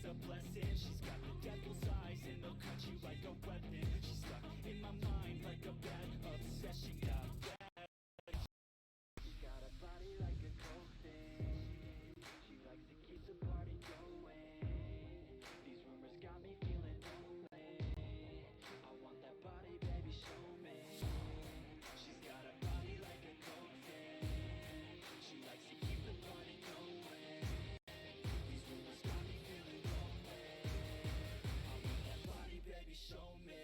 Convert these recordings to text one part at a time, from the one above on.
a blessing. She's got the devil's eyes and they'll cut you like a weapon. She's stuck in my mind like a bad obsession. Got bad. She's got a body like a coke thing. She likes to keep the party going. These rumors got me feeling lonely. I want that body, baby, show me. She's got a body like a coke thing. She likes to keep the party going. These rumors got me feeling lonely. I want that body, baby, show me.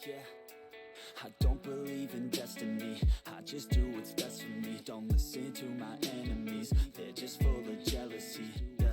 Yeah, I don't believe in destiny. I just do what's best for me. Don't listen to my enemies, they're just full of jealousy. Yeah,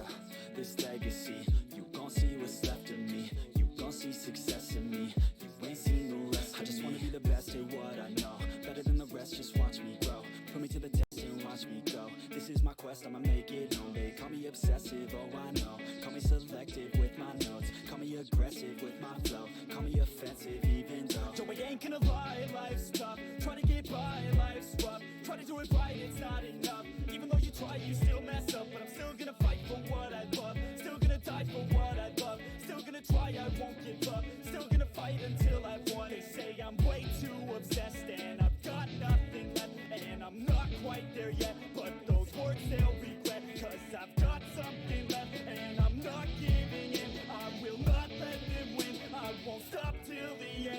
this legacy, you gon' see what's left of me. You gon' see success in me. You ain't seen the rest of me. I just wanna be the best at what I know. Better than the rest, just watch me grow. Put me to the test and watch me go. This is my quest, I'ma make it known. They call me obsessive, oh I know. Call me selective with my notes. Call me aggressive with my flow. Call me offensive even though Joe, I ain't gonna lie, life's tough. Try to get by, life's rough. Try to do it right, it's not enough. Even though you try, you still mess up. But I'm still gonna fight for what I love. Still gonna die for what I love. Still gonna try, I won't give up. Still gonna fight until I've won. They say I'm way too obsessed and I've got nothing left. And I'm not quite there yet, but those words they'll regret. Cause I've got something left and I'm not giving in. I will not let them win. I won't stop till the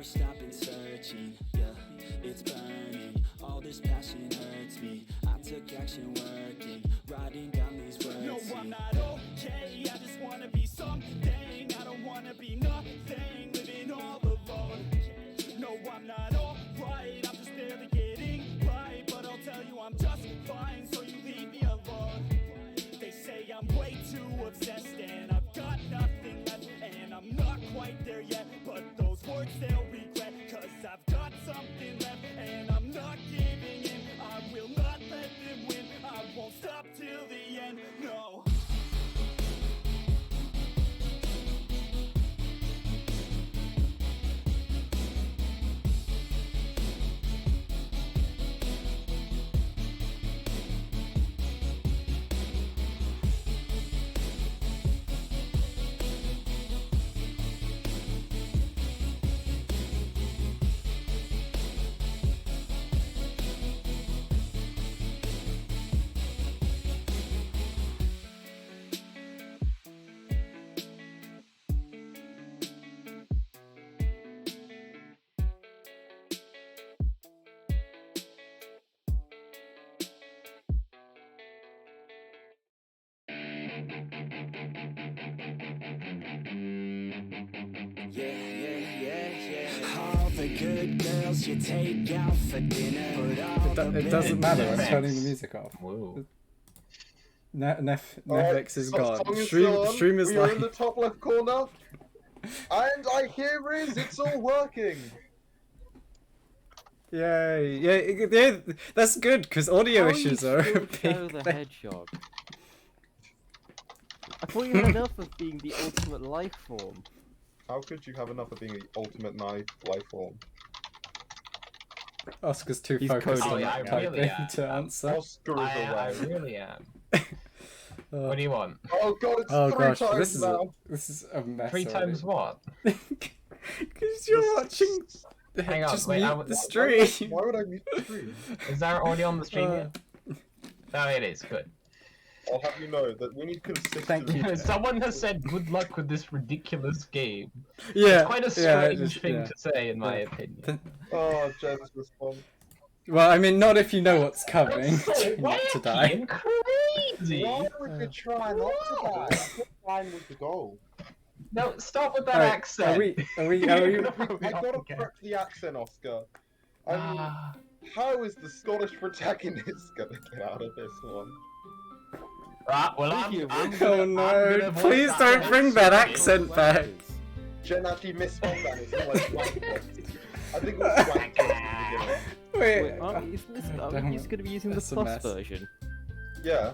never stopping searching, yeah, it's burning. All this passion hurts me. I took action working, writing down these words. No, I'm not okay, I just wanna be something. I don't wanna be nothing, living all alone. No, I'm not alright, I'm just barely getting by. But I'll tell you I'm just fine, so you leave me alone. They say I'm way too obsessed and I've got nothing left. And I'm not quite there yet, but those words they'll regret. Cause I've got something left and I'm not giving in. I will not let them win, I won't stop till the end, no. All the good girls you take out for dinner. It doesn't matter, I'm turning the music off. Whoa. Netflix is gone. Song is Stream is we are in like... the top left corner, and I hear it's all working. Yay! Yeah, that's good because audio issues are a big Joe the thing. Hedgehog. I thought you had enough of being the ultimate life form. How could you have enough of being the ultimate life form? Oscar's too He's focused coding. on Oh, yeah, I typing really am. to answer. Oscar is I away. really am. What do you want? Oh god, it's Oh three gosh, times this is now. this is a mess. Three times what? Because you're watching. Hang on, Just wait, mute the stream. Why would I mute the stream? Is there audio on the stream yet? No, it is. Good. I'll have you know that we need consistency. Thank you. Someone has said good luck with this ridiculous game. Yeah. It's quite a yeah, strange thing yeah. to say, in my opinion. Oh, Jen's response. Well, I mean, not if you know what's coming. That's so Not to wacky die. and crazy. Why would you try not to die? That's fine with the goal. No, stop with that Alright, accent. Are we? I gotta correct the accent, Oscar. I mean, Ah, how is the Scottish protagonist gonna get out of this one? right, well, I'm Oh gonna no! voice Please that don't next bring that time. accent back. Jen actually misspelled that. It's not like wank box. I think it was wank box at the beginning. Wait. Wait, aren't we, isn't this, Oh, are damn we it. just going to be using the That's a plus mess. version? Yeah.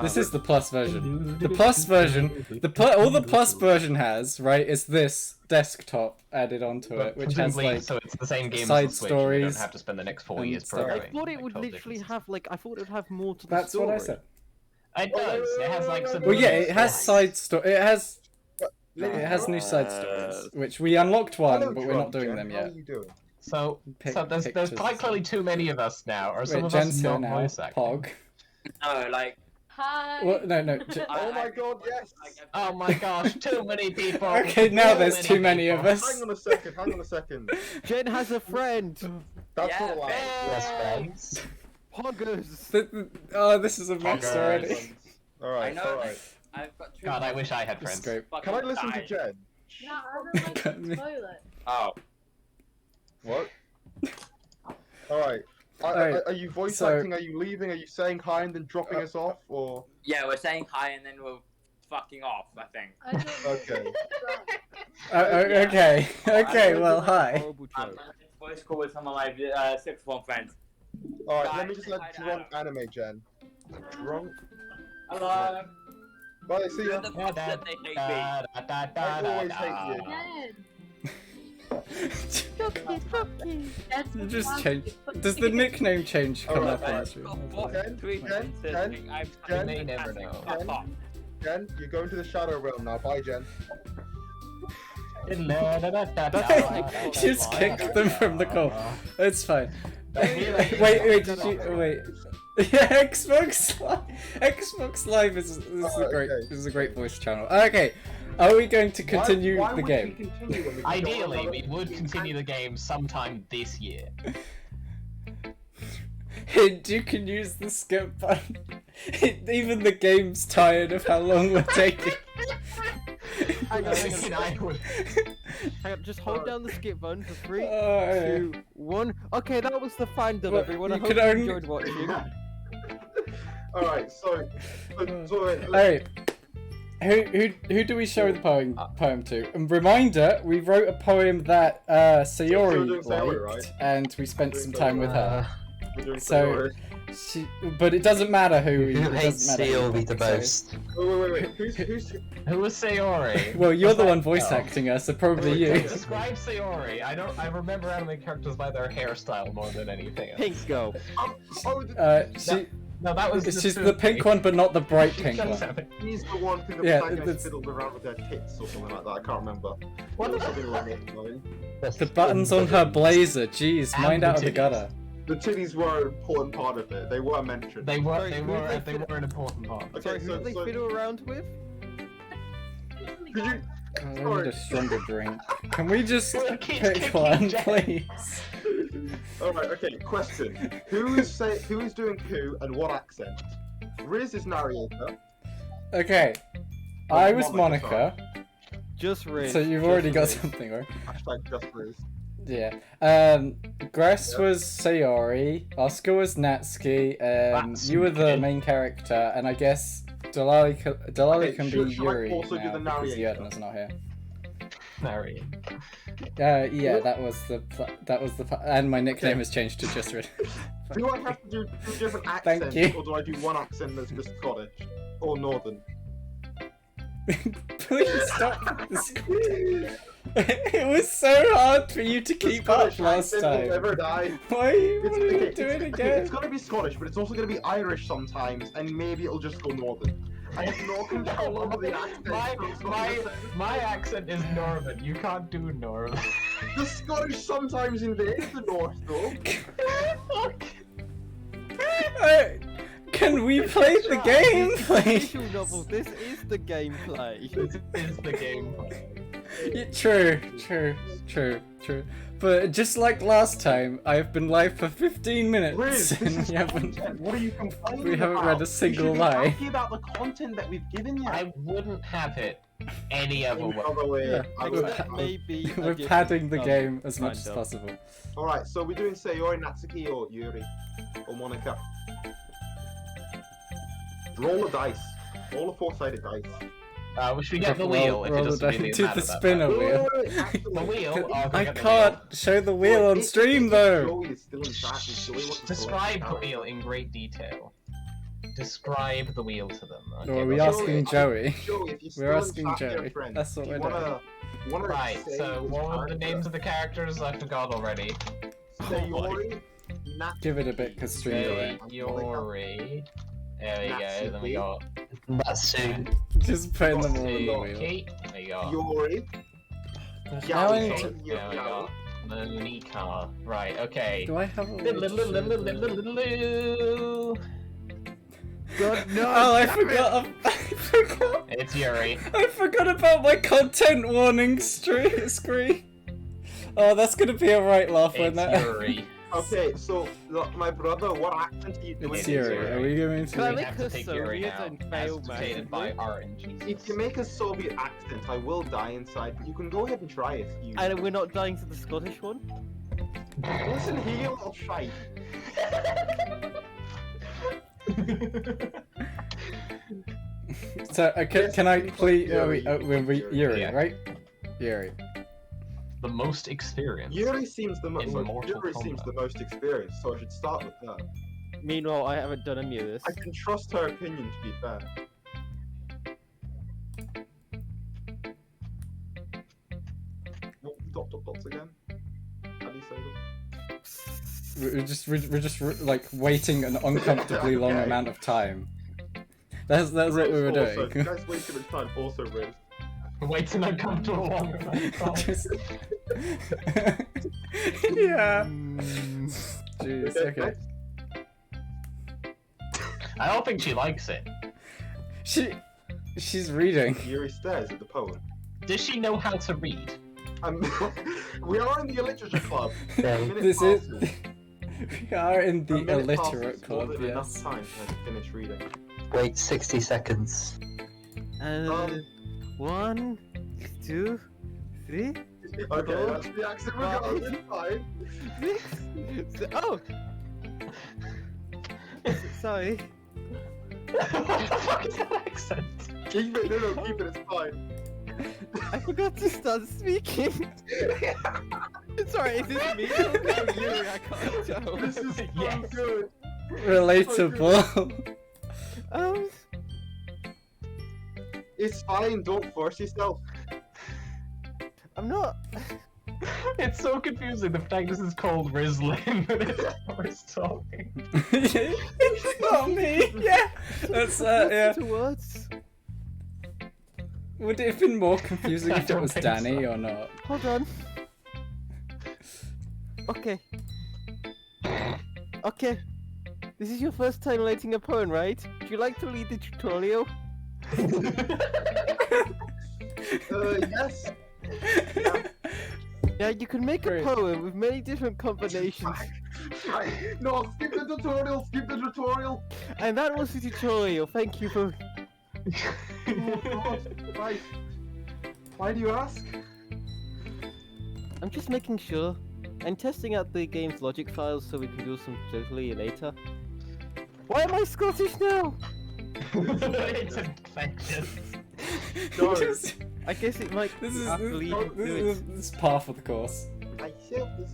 This is the plus version. The plus version, all the plus version has, right, is this desktop added onto But it, which has presumably, like so it's the same game side as the Switch. We stories don't have to spend the next 4 and years stuff. programming. I thought it like, would 12 literally differences. have like, I thought it would have more to the that's story. what I said. It does. It has like some. Well, yeah, it has side story. It has It new side stories, which we unlocked one, Hello, but we're not Jen. doing them How yet. are you doing? So there's Pictures quite clearly too many of us now, or some Wait, of Jen's us here not now. voice acting. Pog. No, like, Hi. What? No. Oh my god, yes! Oh my gosh, too many people. Okay, now there's too many of people. us. Hang on a second. Jen has a friend! That's Yeah, not allowed. Yes, friends. Poggers! Oh, this is a mess Poggers. already. Alright, I know. alright. I've got two. God, I wish I had This is friends. great. Can I listen to Jen? No, I don't like the toilet. Oh, What? Alright. Alright, Are you voice so- acting? Are you leaving? Are you saying hi and then dropping us off? Or. yeah, we're saying hi and then we're fucking off, I think. I don't Okay. Okay. Okay. Well, hi. Horrible I'm joke. in voice call with some of my sixth form friends. Alright, Bye. let me just let Bye, drunk anime Jen. Drunk? Hello. Bye, see You're ya. the fuck that they hate me. I always hate you. That's You just change. Does the nickname change come Alright, up on the alright. stream? What? Jen, Three Jen, minutes Jen, listening. I'm Jen, You may never know. Fuck off. Jen, you're going to the Shadow Realm now. Bye, Jen. Just kicked them from the call. It's fine. Wait, did you wait? Yeah, Xbox Live is Oh, okay. is a great voice channel. Okay, are we going to continue Why the would game? we continue when we can Ideally, go we on would continue the game sometime this year. Hint, you can use the skip button. Even the game's tired of how long we're taking. Hang on, hang on. I would. Hang on, just hold down the skip button for 3, Oh, 2, 1. Okay, that was the fan dub, Well, everyone. I you hope could you only- enjoyed watching. Alright, so Alright. Who do we show the poem to? And reminder, we wrote a poem that we're Sayori doing Sayori, liked, right? and we spent We're some doing time with her. we're doing So- Sayori. But it doesn't matter who. Who it hates doesn't matter who Sayori the picks, so- most? Wait. Who's Who was Sayori? Well, you're the Was one that- voice oh. acting her, so probably Wait, you. wait, Describe Sayori. I remember anime characters by their hairstyle more than anything else. Pink go. No, that was She's the pink one, but not the bright pink one. He's the one who Yeah, the protagonist that's- fiddled around with their tits or something like that. I can't remember. What the Something along those lines. The buttons on her blazer, jeez, And mind the out of the titties. gutter. The titties were an important part of it. They were mentioned. They were Sorry, who did they were an important part. Okay, Sorry, who did they so fiddle around with? could you? Oh, I need a stronger drink. Can we just Look, it's pick kicking one, Jack. please? Alright, okay. Question: Who is doing who and what accent? Riz is narrator. Okay, I was Monica, Just Riz. so you've just already got Riz. something, right? Hashtag just Riz. Yeah. Gress Yep. was Sayori, Oscar was Natsuki, you were the Natsuki. main character, and I guess Delali Okay, can should- be should I Yuri also do now the because narrator? Yurden's not here. Narrator. Yeah, that was the and my nickname has changed to just Rid. Do I have to do two different Thank accents, you. or do I do one accent that's just Scottish or Northern? Please stop this. It was so hard for you to keep up Scottish last accent will time. never die. Why are you It's, gonna okay, do it it's again? gonna be Scottish, but it's also gonna be Irish sometimes, and maybe it'll just go Northern. I have no control over the accent. My accent is Northern. You can't do Northern. The Scottish sometimes invade the North, though. Can we play the game, please? Visual novel, this is the gameplay. This is the game. Yeah, true. But just like last time, I've been live for 15 minutes Riz, this and is you haven't. content. What are you complaining We haven't about? read a single you should be line. happy about the content that we've given you. I wouldn't have it any other In way. other way, Yeah, I we're would- pa- Maybe a We're different padding the dub, game as much kind as of. possible. Alright, so we're doing Sayori, Natsuki, or Yuri? Or Monica? Roll a dice. Roll a four-sided dice. We should get the wheel if it Roll doesn't the really do matter the that spinner much. wheel. The wheel? Oh, I get the can't show the wheel on stream though. Joey is still in chat. and Joey wants to Describe select the out. wheel in great detail. Describe the wheel to them. Okay, Or are we well, asking Joey? Joey, if you're still We're in asking chat, dear Joey. friend, That's what do we're you doing. wanna Right, say so which what were the character? names of the characters? I forgot already. Sayori, Natsuki, Give it a bit, 'cause stream delay. Yuri. There we go, then we Natsuki. got That's soon. Just putting them all on the wheel. Yuki. There we go. Yuri, Now I need Yaoi, to. There we go. Monica. Right, okay. Do I have a way to show them? God, no! Oh, I damn it! forgot. I forgot. It's Yuri. I forgot about my content warning screen. Oh, that's gonna be a right laugh when It's that. Yuri. Okay, so look, my brother, what accent are you doing? It's Yuri. Are we going Can I to? make have her to take Yuri Soviet now, and as fail dictated by massively? RNG. If you make a Soviet accent, I will die inside, but you can go ahead and try if you. And we're not dying to the Scottish one? Listen here, you little shite. So, can I please? Yuri. Yuri, Yeah. right? Yuri. The most experienced. Yuri seems the most. In Mortal Yuri seems Kombat. the most experienced, so I should start with her. Meanwhile, I haven't done any of this. I can trust her opinion to be fair. What dots again? How do you say them? We're just like waiting an uncomfortably long Okay. amount of time. That's what we were Riz also, doing. You guys waste too much time. Also, Riz. Wait an uncomfortable long amount of time. Just- yeah. Mm, Jeez. Okay, Okay. next. I don't think she likes it. She's reading. Yuri stares at the poem. Does she know how to read? We are in the illiterature club. This is. We are in the A minute illiterate passes, more club. than Yes. enough time for her to finish reading. Wait 60 seconds. 1, 2, 3, Okay, Oh. that's the accent we're going. It's fine. 6. Oh! Sorry. What the fuck is that accent? Keep it, no, keep it, it's fine. I forgot to start speaking. Sorry, is this me? Or you? I can't tell. This is so Yes. good. Relatable. It's fine, don't force yourself. I'm not. It's so confusing. The fact this is called Rizzling, but it's Boris talking. It's not me. Yeah. That's yeah. Two words. Would it have been more confusing I if it don't was think Danny so. or not? Hold on. Okay. This is your first time writing a poem, right? Would you like to lead the tutorial? Yes. Yeah, you can make Great. a poem with many different combinations. Right. No, skip the tutorial, skip the tutorial. And that was the tutorial. Thank you for. Oh god. Right. Why do you ask? I'm just making sure. I'm testing out the game's logic files so we can do some tutorial later. Why am I Scottish now? It's infectious. No. Just- I guess it might this is have to lead into this it. is par for the course. I hear this.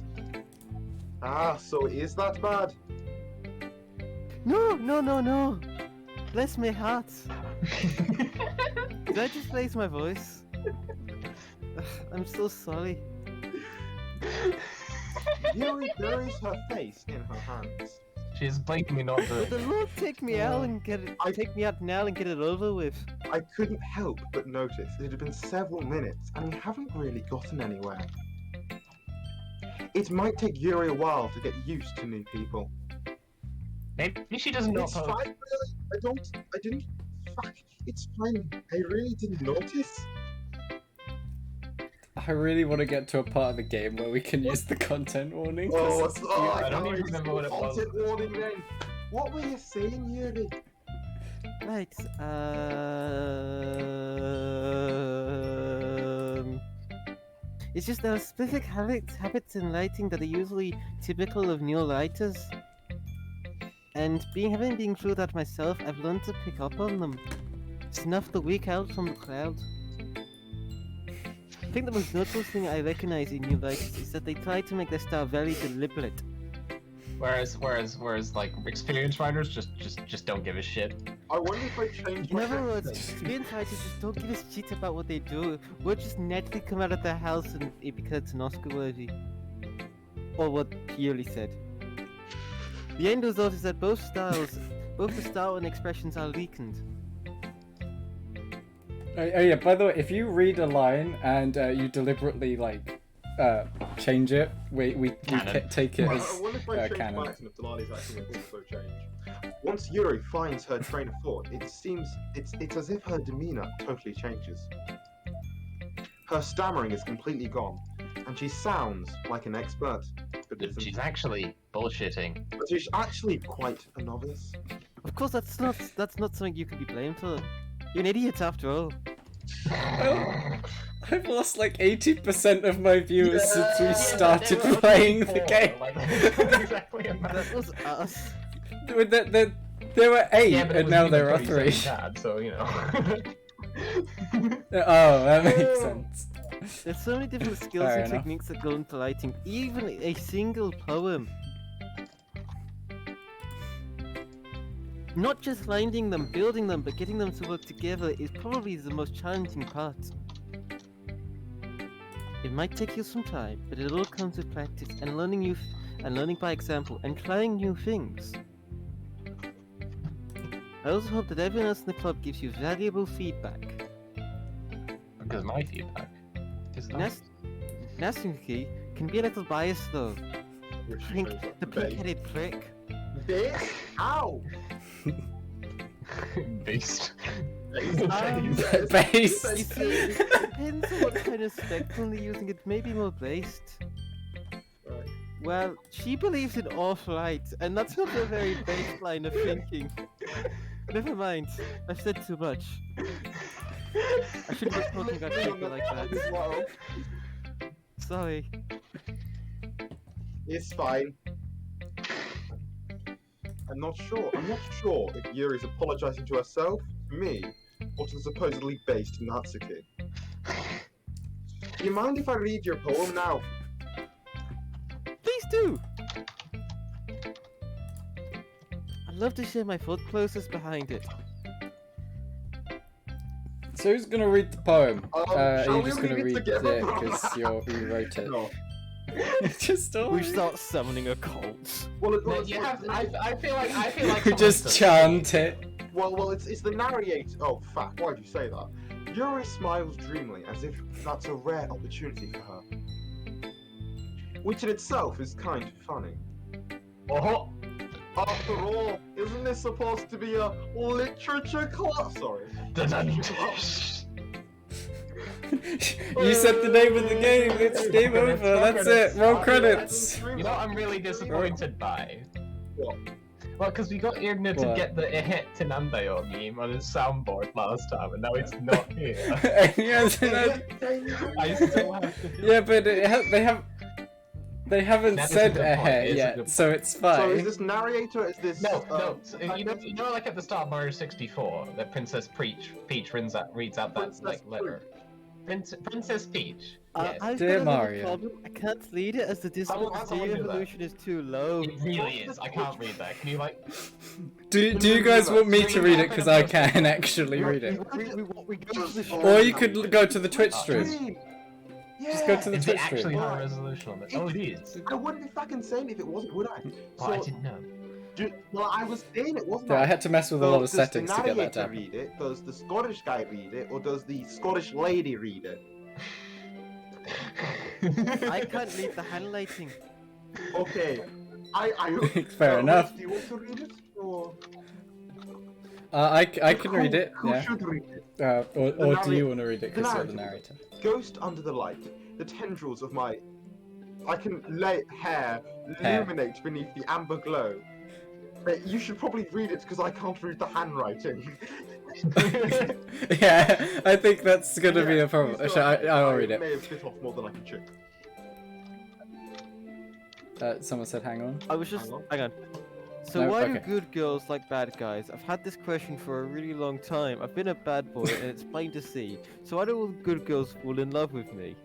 Ah, so it is that bad? No. Bless my heart. Did I just raise my voice? Ugh, I'm so sorry. Yuri buries her face in her hands. She's blatantly not But the good. Lord take me out and get it. Take me out now and get it over with. I couldn't help but notice it had been several minutes and we haven't really gotten anywhere. It might take Yuri a while to get used to new people. Maybe she doesn't know It's how. fine, really. I didn't. Fuck. It's fine. I really didn't notice. I really want to get to a part of the game where we can use the content warning. 'cause I don't even remember what it was. Content warning then. What were you saying, Yuri? Right. It's just there are specific habits in writing that are usually typical of new writers. And having been through that myself, I've learned to pick up on them. Snuff the weak out from the crowd. I think the most notable thing I recognize in new writers is that they try to make their style very deliberate. Whereas, like experienced writers just don't give a shit. I wonder if I changed In my other words, accent. experienced writers just don't give a shit about what they do. We'll just naturally come out of their house and it becomes an Oscar worthy. Or what Purely said. The end result is that both the style and expressions are weakened. Oh yeah, by the way, if you read a line and you deliberately like change it, we take it I as wonder if I changed canon. my accent if Delani's accent would also change. Once Yuri finds her train of thought, it seems it's as if her demeanor totally changes. Her stammering is completely gone, and she sounds like an expert, but isn't. She's actually bullshitting. But she's actually quite a novice. Of course, that's not something you can be blamed for. You're an idiot after all. I've lost like 80% of my viewers since we Yeah, started they were playing the four, game. like, exactly a match. That was us. There were 8, Yeah, but it and was now me there are that 3. Dad, so you know. Oh, that makes sense. There's so many different skills Fair and enough. techniques that go into writing, even a single poem. Not just finding them, building them, but getting them to work together is probably the most challenging part. It might take you some time, but it all comes with practice and learning by example and trying new things. I also hope that everyone else in the club gives you valuable feedback. Because my feedback is not. Nasuki can be a little biased though. Which she Pink, changed that the to babe. pink-headed prick. Bitch! Ow! Beast. Based. You see, it depends on what kind of spectrum they're using. It may be more based. Right. Well, she believes in off-light, and that's not a very base line of thinking. Never mind, I've said too much. I shouldn't be talking about people like that. Sorry. It's fine. I'm not sure if Yuri's apologizing to herself, to me, or to the supposedly based Natsuki. Do you mind if I read your poem now? Please do! I'd love to share my thought process behind it. So who's gonna read the poem? Are shall you we just gonna read it read together? it because you wrote it? No. Just all. We start summoning a cult. Well, No, you have. I feel like. We someone just does- chant it. well, it's the narrator. Oh, fuck, why'd you say that? Yuri smiles dreamily, as if that's a rare opportunity for her. Which in itself is kind of funny. Oh, After all, isn't this supposed to be a literature class? Sorry. You said the name of the game. It's game over. That's it. Roll credits. You know what I'm really disappointed by? What? Well, because we got Irna to What? get the Ehet Tenandayo meme on his soundboard last time, and now it's not here. Yes, I still have to do yeah, but they haven't That is a said good a point, hair it is a yet, good so it's So fine. is this narrator? Is this? No, so, you know, like at the start of Mario 64, that Princess Peach reads out that Princess letter. Princess Peach. Yes. I've Dear got another Mario. problem. I can't read it as the Discord how do I C do that? evolution is too low. It really is. I can't read that. Can you like? Do you guys want me to read it because I can actually read it? We go to the show. Or you could go to the Twitch stream. Just go to the Is Twitch it actually stream. high resolution on it? Oh, it is. I wouldn't be fucking saying if it wasn't, would I? Oh, I didn't know. Well, I was saying it wasn't. Yeah, I had to mess with a So lot of does settings the to get that narrator down. read it? Does the Scottish guy read it? Or does the Scottish lady read it? I can't read the handwriting. Okay. Fair enough. Do you want to read it? Or I can read it. Who Yeah. should read it? Or do you want to read it because you're the narrator. narrator? Ghost under the light. The tendrils of my hair Hair. illuminate beneath the amber glow. You should probably read it because I can't read the handwriting. Yeah, I think that's gonna be a problem. please Shall go. I'll read I it. may have bit off more than I can chew. Someone said hang on. I was just hang on. So No, why okay. do good girls like bad guys? I've had this question for a really long time. I've been a bad boy, and it's plain to see. So why do all good girls fall in love with me?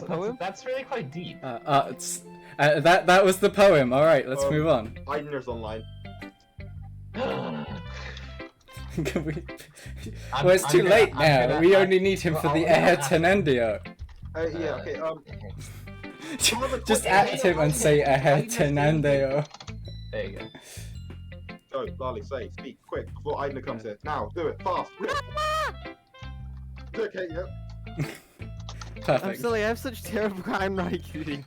Poem? That's really quite deep. That was the poem. All right, let's move on. Eidener's online. Can we... Well, it's too late now. We only need him for the air tenendio. Yeah, okay, Just at him and say air tenendio. There you go. Go, Lolly, say, speak, quick, before Eidener comes in. Now, do it, fast. Okay, yep. I'm Perfect. sorry, I have such terrible handwriting.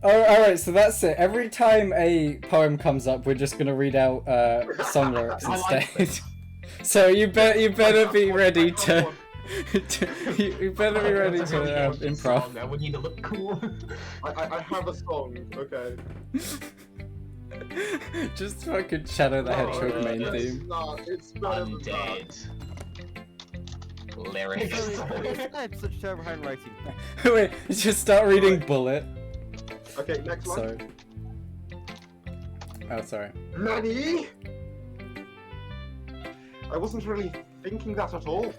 Oh, alright, so that's it. Every time a poem comes up, we're just gonna read out song lyrics I like instead. So you better be ready to... you better be ready to improv. I would need to look cool. I have a song, okay. Just fucking Shadow the Hedgehog main it's theme. not, it's better than that. Undead. Lyrics. I have such terrible handwriting. Wait, just start reading Bullet. Okay, next one. So... Oh, sorry. Nani? I wasn't really thinking that at all.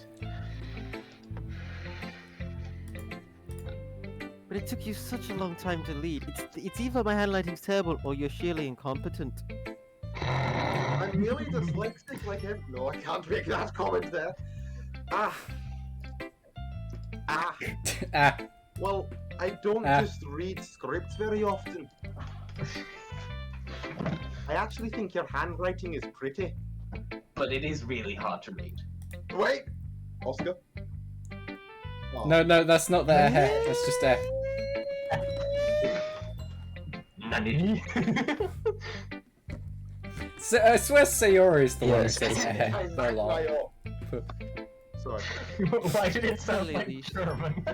But it took you such a long time to lead. It's either my handwriting's terrible or you're sheerly incompetent. I'm merely dyslexic like him. No, I can't make that comment there. Ah. Well, I don't just read scripts very often. I actually think your handwriting is pretty. But it is really hard to read. Wait! Oscar? Oh. No, that's not the air. That's just air. I swear Sayori's the one who Yes, says it's me. eh a lot. Sorry. Why did it sound Totally like least. German?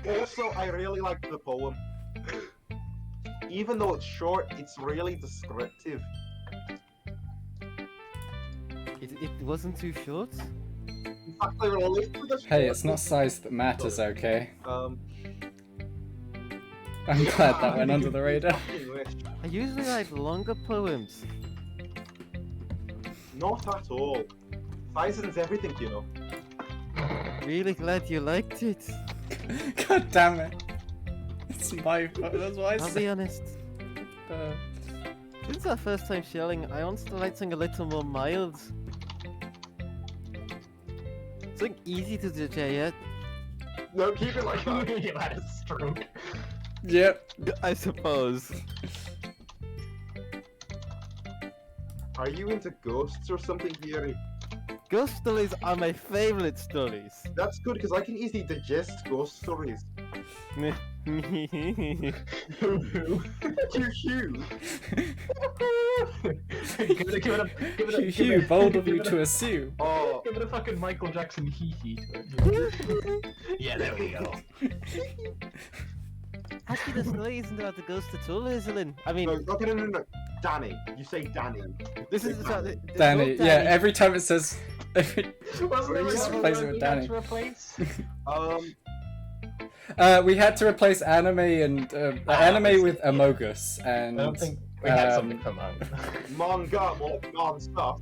Also, I really like the poem. Even though it's short, it's really descriptive. It wasn't too short. In fact, I relate to the Hey, it's not size that matters, okay? Um, I'm glad that went under the radar. English. I usually like longer poems. Not at all. Bison's everything, you know. Really glad you liked it. God damn it. It's my fault, that's why I I'll be said. honest. Since our first time shelling, I wanted to like something a little more mild. Something easy to digest. No, keep it like that. You had a stroke. Yep. I suppose. Are you into ghosts or something, Yuri? Ghost stories are my favorite stories. That's good, because I can easily digest ghost stories. Hoo hoo. Hugh. Give it a Hugh, bold of you to assume. Oh, Give it a fucking Michael Jackson hee hee to it. Yeah, there we go. Actually, the story isn't about the ghost at all, Iselin. I mean, no, okay, no. Danny. You say Danny. this is the Danny, yeah, every time it says. Wasn't there Just another replace it word with we Danny. had to replace? We had to replace anime and anime with Amogus, and I don't think we had something from Manga, more like non-stuff.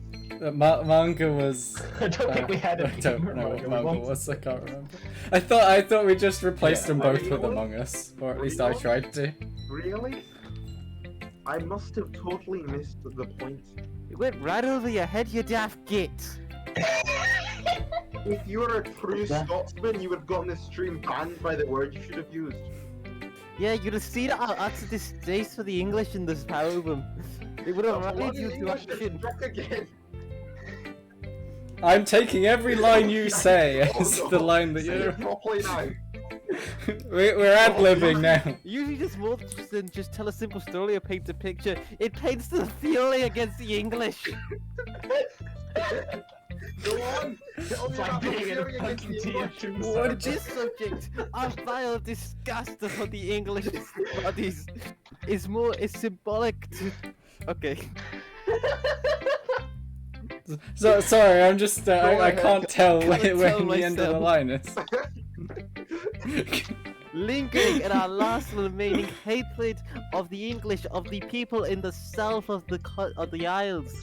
manga was. I don't think we had I anything don't from know what manga. manga was. I can't remember. I thought we just replaced them both with really? Among Us, or at least I tried to. Really? I must have totally missed the point. It went right over your head, you daft git. If you were a true Scotsman, you would have gotten this stream banned by the word you should have used. Yeah, you'd have seen our utter distaste for the English in this album. It would have rallied you to action. Back again. I'm taking every line you say as Oh, the no. line that Say you're. it properly now. We're ad-libbing now. Usually just more than just tell a simple story or paint a picture. It paints the fury against the English. Go on. Tell me It's like about the being in theory a against fucking the tier English. 2 On server. this subject, our vile disgust for the English bodies is symbolic to. Okay. So sorry, I'm just I can't tell Can't where tell the end of the myself. line is. Lingering in our last remaining hatred of the English, of the people in the south of the Isles.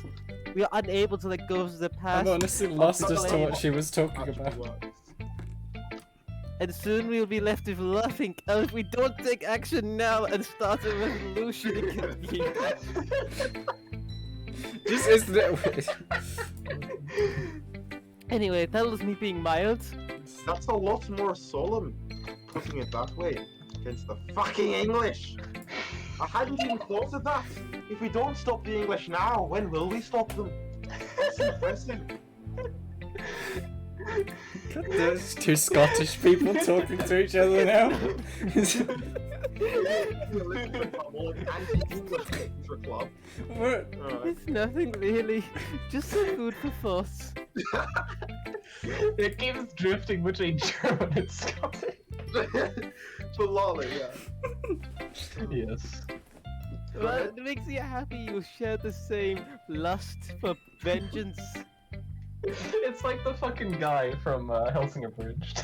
We are unable to let go of the past. I'm honestly lost the as to slave. what she was talking Actually about. works. And soon we will be left with nothing else if we don't take action now and start a revolution against the English. Just isn't it? Anyway, that was me being mild. That's a lot more solemn, putting it that way, against the fucking English. I hadn't even thought of that. If we don't stop the English now, when will we stop them? That's impressive. There's two Scottish people talking to each other now. Anti-English club. What? Alright. It's nothing really, just some food for thought. It keeps drifting between German and Scottish. To lolly, yeah. Yes. Well, it makes you happy you share the same lust for vengeance. It's like the fucking guy from Helsinger Bridge.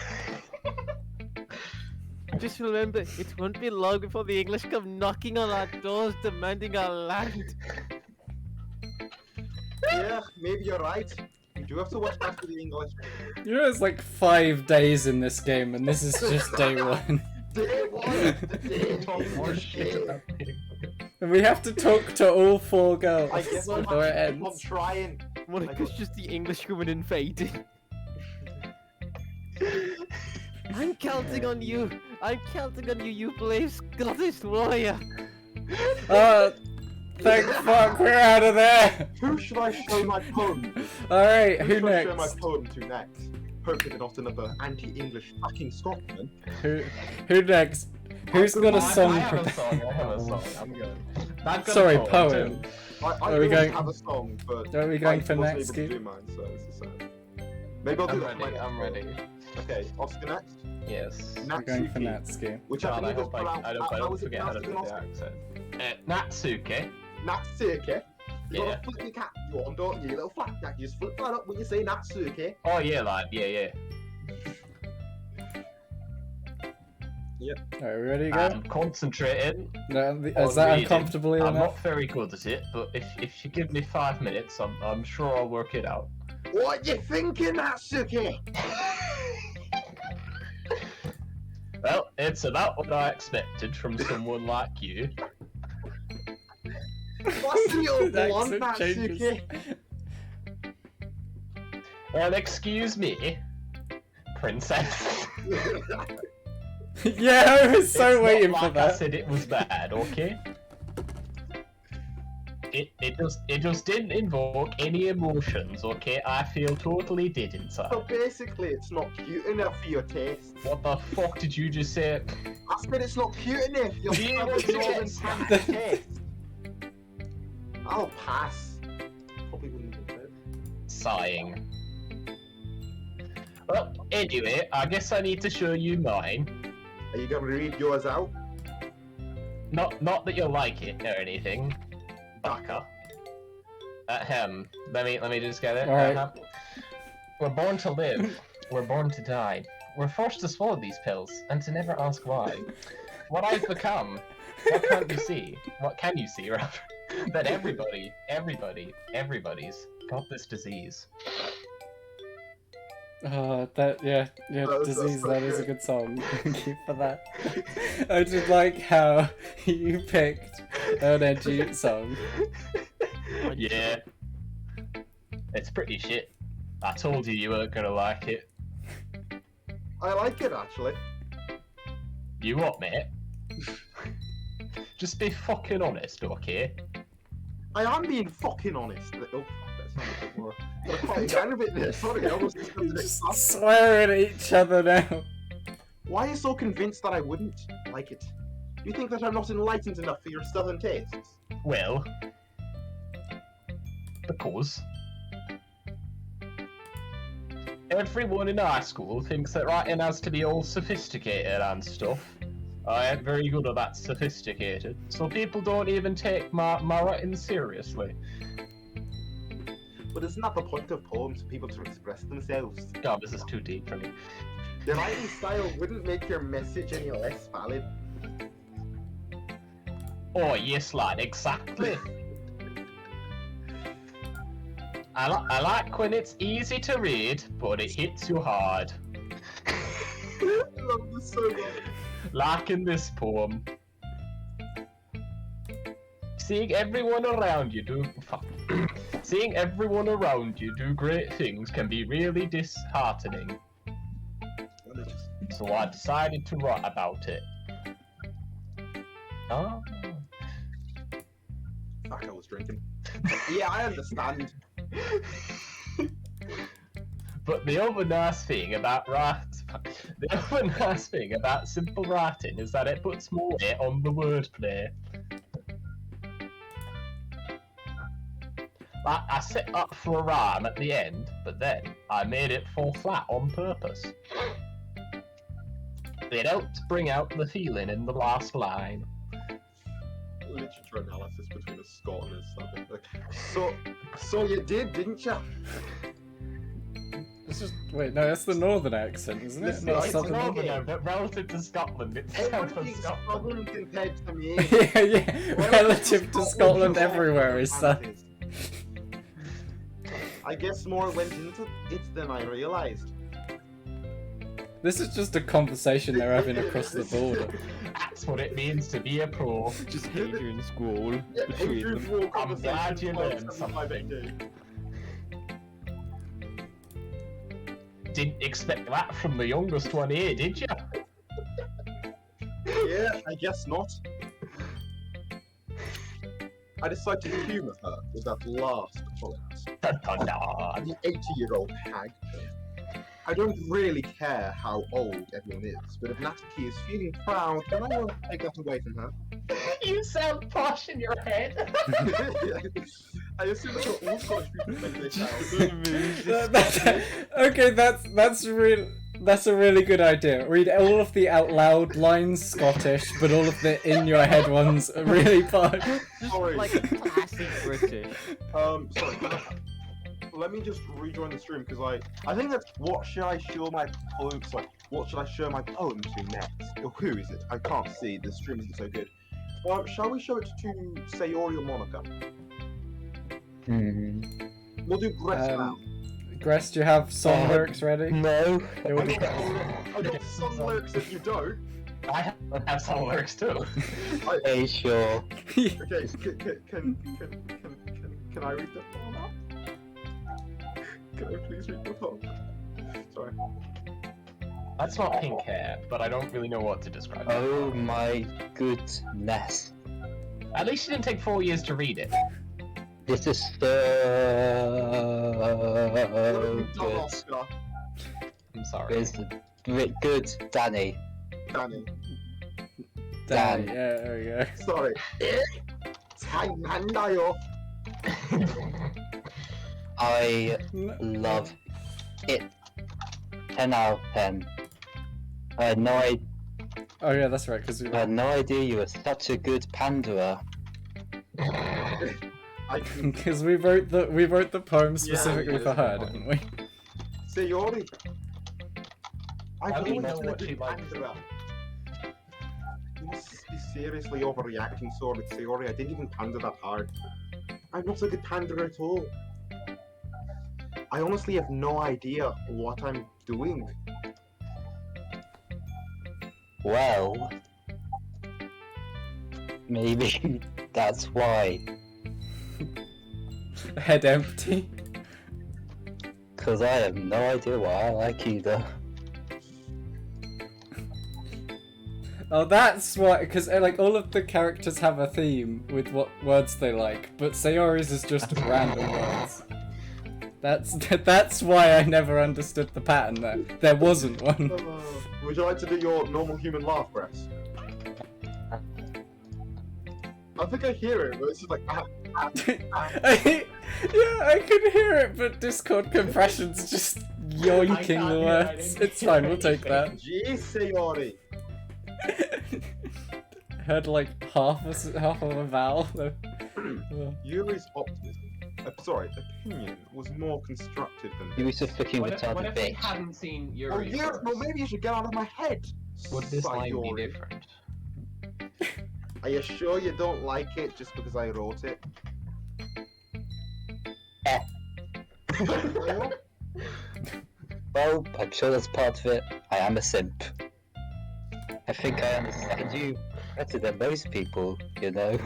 Just remember, it won't be long before the English come knocking on our doors demanding our land. Yeah, maybe you're right. We do have to watch out for the English. You know, it's like 5 days in this game, and this is just day one. Day one! Talk more shit about it. And we have to talk to all 4 girls I guess I'm before it actually ends. trying. Monica's just the English woman invading. I'm counting on you. I'm counting on you, you brave Scottish warrior. Thank fuck, we're out of there! Who should I show my poem? Alright, who Should I show my next? poem to next? Hopefully not another anti-English fucking Scotsman. Who next? Who's got a song I have a prepared? song, I have a song. I'm good. I've got a Sorry, poem, poem. too. I Are we always going- have a song, but Are we going I for wasn't able to Natsuki? do mine, so this is sad. Maybe I'll do I'm that for my ready, next I'm poem. ready. Okay, Oscar next. Yes. We're going for Natsuki, Natsuki. which God, I I believe is hope pronounced. I how don't is it forget how to pronounced do again, the Oscar? accent. Natsuki. Natsuki. You Yeah. gotta flip your cap on, don't you? You little flapjack. You just flip that up when you say Natsuki. Oh yeah, lad. Yeah. Alright, we ready to go? I'm concentrating. No, on is that reading. uncomfortably I'm enough? not very good at it, but if you give me 5 minutes, I'm sure I'll work it out. What you thinking, Natsuki? Well, it's about what I expected from someone like you. What's the little The blonde, accent changes. Natsuki? Well, excuse me, princess. Yeah, I was so It's waiting not for like I that. said it was bad, okay? It just didn't invoke any emotions, okay? I feel totally dead So inside. basically, it's not cute enough for your taste. What the fuck did you just say? I said it's not cute enough. Your Do you want standard to northern get Canada taste. I'll pass. Probably wouldn't have been Sighing. Well, anyway, I guess I need to show you mine. Are you gonna read yours out? Not that you'll like it or anything. Baka. Let me just get it. Alright. We're born to live. We're born to die. We're forced to swallow these pills and to never ask why. What I've become. What can't you see? What can you see, rather? That everybody's got this disease. Yeah, That's disease. so That is a good. good song. Thank you for that. I just like how you picked an edgy song. Yeah. It's pretty shit. I told you weren't gonna like it. I like it actually. You what, mate? Just be fucking honest, okay? I am being fucking honest. Oh, fuck, that's not a bit more. I'm quite down a bit there. Sorry, I almost just got to the Just top. swearing at each other now. Why are you so convinced that I wouldn't like it? You think that I'm not enlightened enough for your southern tastes? Well, because everyone in our school thinks that writing has to be all sophisticated and stuff. I ain't very good at that sophisticated, so people don't even take my writing seriously. But isn't that the point of poems for people to express themselves? God, this is too deep for me. Your writing style wouldn't make your message any less valid. Oh, yes, lad, exactly. I like when it's easy to read, but it hits you hard. I love this so much. Like in this poem. Seeing everyone around you do seeing everyone around you do great things can be really disheartening. So I decided to write about it. Oh. Fuck, I was drinking. Yeah, I understand. But the other nice thing about simple writing is that it puts more weight on the wordplay. Like, I set up for a rhyme at the end, but then I made it fall flat on purpose. It helped bring out the feeling in the last line. Literature analysis between a Scot and a Southern. Like, so you did, didn't you? It's just wait, no, that's the northern accent, isn't it? Listen, Not it's southern. northern. Northerner, but relative to Scotland, it's Everyone south of thinks Scotland. Scotland compared to me. Yeah. Relative to Scotland, everywhere is that. I guess more went into it than I realised. This is just a conversation they're having across the border. That's what it means to be a pro. Just hate you in school. Yeah, Between them. usual I'm glad you conversation learned about something. 75 AD. Didn't expect that from the youngest one here, did you? Yeah, I guess not. I decided to humour her with that last comment. Dun, dun, dun. The 80-year-old hag. I don't really care how old everyone is, but if Natsuki is feeling proud, then I won't take that away from her. You sound posh in your head. I assume that's what all Scottish people think they sound. Okay, that's a really good idea. Read all of the out loud lines Scottish, but all of the in your head ones are really posh. Sorry. Like classic British. Sorry. Let me just rejoin the stream because I think that's what should I show my poem? Sorry, what should I show my poem to next? Or who is it? I can't see. The stream isn't so good. Shall we show it to Sayori or Monica? We'll do Gress now. Gress, do you have song lyrics ready? No. It would be... I got some lyrics if you don't. I have some lyrics too. Hey, sure. Okay, can I read the poem now? Can I please read the poem? Sorry. That's not pink hair, but I don't really know what to describe. Oh my goodness. At least you didn't take 4 years to read it. This is so good. Oscar. I'm sorry. It's good, Danny. Danny. Danny, yeah, there we go. Sorry. 장난나요. I love it. 10 out of 10. I had no idea. Oh yeah, that's right, because we I had no idea you were such a good panderer. because we wrote the poem specifically for her, didn't we? Sayori. I How do you always know been a what she good likes? panderer. You must be seriously overreacting, Sayori. I didn't even pander that hard. I'm not a good panderer at all. I honestly have no idea what I'm doing. Well, maybe that's why. Head empty. Because I have no idea what I like either. Oh, that's what. Because like all of the characters have a theme with what words they like, but Sayori's is just random words. That's why I never understood the pattern there. There wasn't one. Would you like to do your normal human laugh, Bress? I think I hear it, but it's just like. Yeah, I could hear it, but Discord compression's just yoinking the words. It's fine, we'll take that. Jeez, Sayori. Heard like half of a vowel. Yuri's opinion was more constructive than You was a fucking What if retarded we bitch. hadn't seen Oh, Yuri yeah, first? well, maybe you should get out of my head. Would this line be Sayori. different? Are you sure you don't like it just because I wrote it? Well, I'm sure that's part of it. I am a simp. I think I understand you better than most people, you know?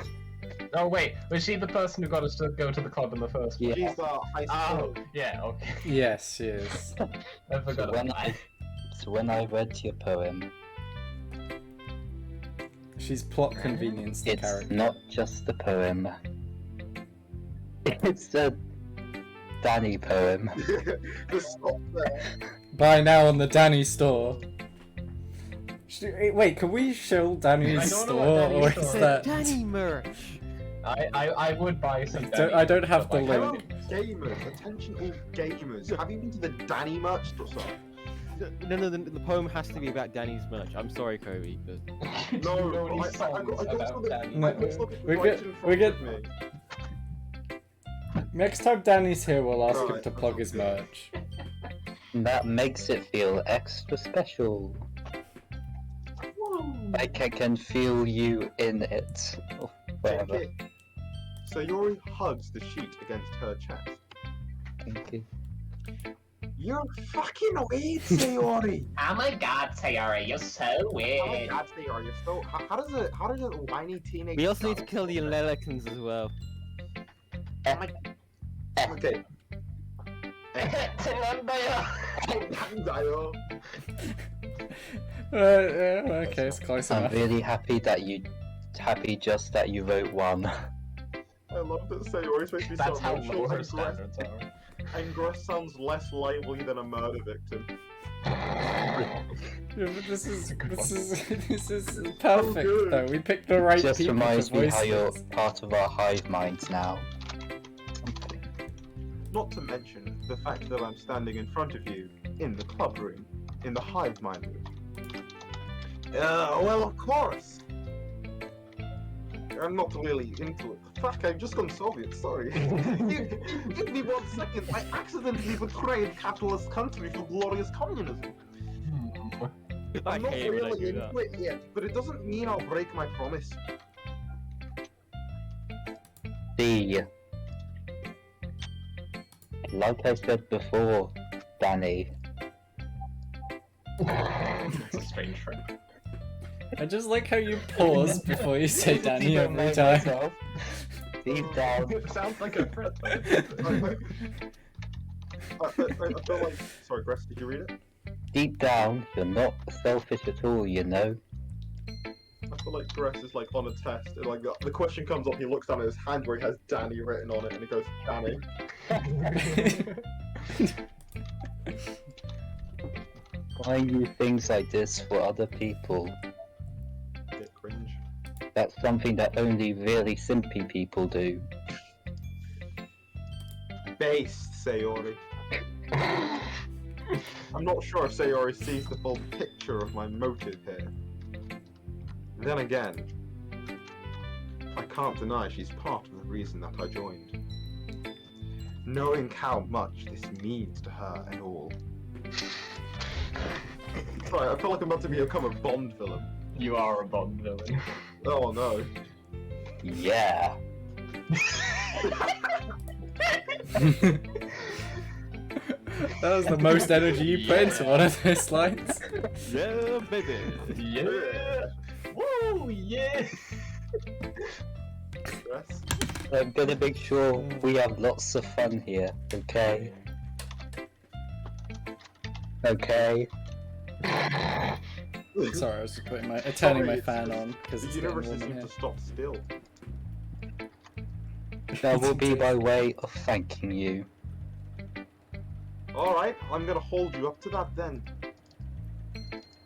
Oh wait, was she the person who got us to go to the club in the first place? Yeah. She's high Oh, school. yeah, okay. Yes, she is. I forgot So when I read your poem, She's plot convenience the it's character. not just the poem. It's a Danny poem. Just stop there. Buy now on the Danny store. Wait, can we show Danny's I don't know store, what Danny's or store is is. that? Danny merch. I would buy some. I don't have the but, like, link. Gamers, attention all gamers. Have you been to the Danny merch store? No, the poem has to be about Danny's merch. I'm sorry, Kobe, but No, You know any I songs got about some of Danny? No, I got some of it we right get- in we front get- of me. Next time Danny's here, we'll ask him Right, to plug his merch. That makes it feel extra special. Like I can feel you in it. Or whatever. Okay. So Yuri hugs the sheet against her chest. Thank you. You're fucking weird, Sayori. Oh my god, Sayori, you're so Oh my weird. god, Sayori, you're so. How does a whiny teenage? we also need to kill the Lelikans as well. Oh my. Okay. Okay, it's close I'm enough. really happy that you wrote one. I love that Sayori's supposed to be That's so how emotional low her and aggressive. standards are. And Gross sounds less likely than a murder victim. Yeah, but this is perfect good. though. We picked the right Just people reminds to me voice how you're this. part of our hive minds now. Not to mention the fact that I'm standing in front of you in the club room, in the hive mind room. Well, of course. I'm not really into it. Fuck, I've just gone Soviet, sorry. Give me 1 second. I accidentally betrayed capitalist country for glorious communism. I'm not hate when I really do into that. it yet, but it doesn't mean I'll break my promise. See, like I said before, Danny, It's a strange friend. I just like how you pause before you say Danny You don't every know time. myself. Deep down, It sounds like a friend. I feel like... Sorry, Gress, did you read it? deep down, you're not selfish at all, you know. I feel like Gress is like on a test, and like the question comes up, he looks down at his hand where he has Danny written on it, and he goes, Danny. Buying you things like this for other people, Get cringe. that's something that only really simpy people do. Based, Sayori. I'm not sure if Sayori sees the full picture of my motive here. Then again, I can't deny she's part of the reason that I joined. Knowing how much this means to her and all. Sorry, I feel like I'm about to become a Bond villain. You are a Bond villain. Oh no. Yeah. That was the most energy you put into one of those lines. Yeah, baby. Yeah! Woo! Yeah! Gress? I'm gonna make sure we have lots of fun here, okay? Okay? Sorry, I was just turning my Sorry, fan it's- on because The it's getting universe warm in seems here. to stop still. That will be my way of thanking you. Alright, I'm gonna hold you up to that then.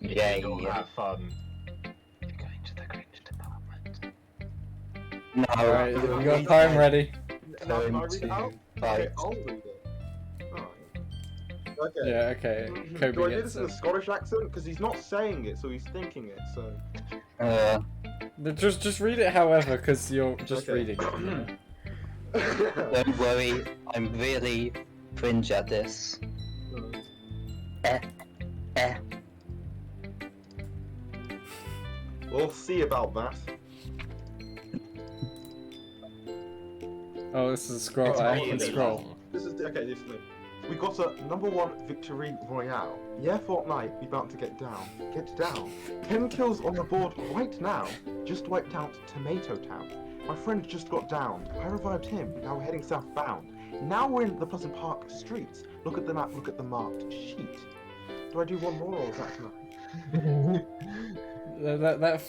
Yay. Don't have fun. You're going to the cringe department. No, Alright, you're we got really time ready. Now, can I going read it to out? Okay, fight. I'll read it. Alright. Okay. Yeah, okay. Kobe Do I do gets this in a it. Scottish accent? Because he's not saying it, so he's thinking it, so... But just read it however, because you're just Okay. reading it. You know? Don't worry, I'm really cringe at this. We'll see about that. Oh, this is a scroll. It's I really can scroll. long. This is okay. This is me. We got a #1 victory royale. Yeah, Fortnite, we about to get down. Get down. 10 kills on the board right now. Just wiped out Tomato Town. My friend just got down. I revived him. Now we're heading southbound. Now we're in the Pleasant Park streets. Look at the map. Look at the marked sheet. Do I do one more, or is that enough?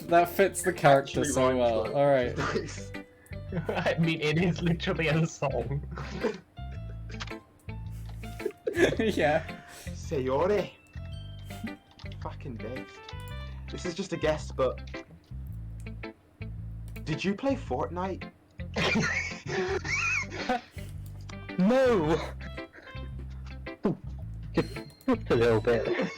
That fits the character Actually so rhymes, well. though. Alright. Nice. I mean, it is literally a song. Yeah. Sayori. Fucking based. This is just a guess, but... Did you play Fortnite? No! Just a little bit.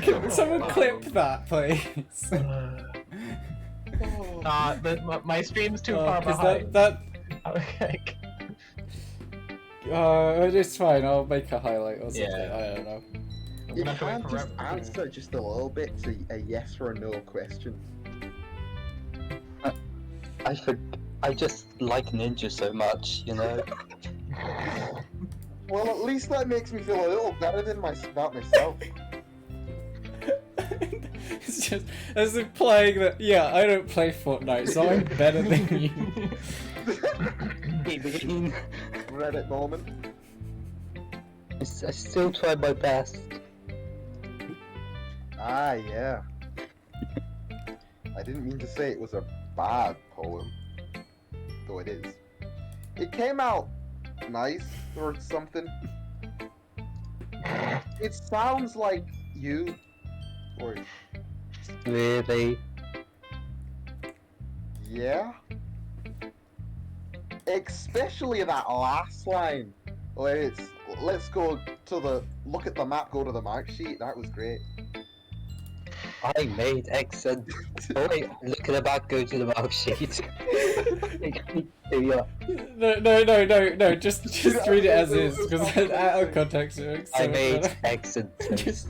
Can someone clip that, please? My stream's too Oh, far 'cause behind. that Okay. it's fine. I'll make a highlight or something. Yeah. I don't know. I'm You gonna have to wait can't just forever. answer just a little bit to a yes or a no question. I just like Ninja so much, you know? Well, at least that makes me feel a little better than about myself. It's just as implying that I don't play Fortnite, so I'm better than you. Reddit moment. I still try my best. Ah, yeah. I didn't mean to say it was a bad poem, though it is. It came out nice or something. It sounds like you, or Really? yeah. Especially that last line, where it's let's go to the look at the map, go to the mark sheet. That was great. I made X and... Oh wait, look at the back, go to the mark sheet. Yeah. No, just read it as is, because out of context it makes so I much made better. X and toast.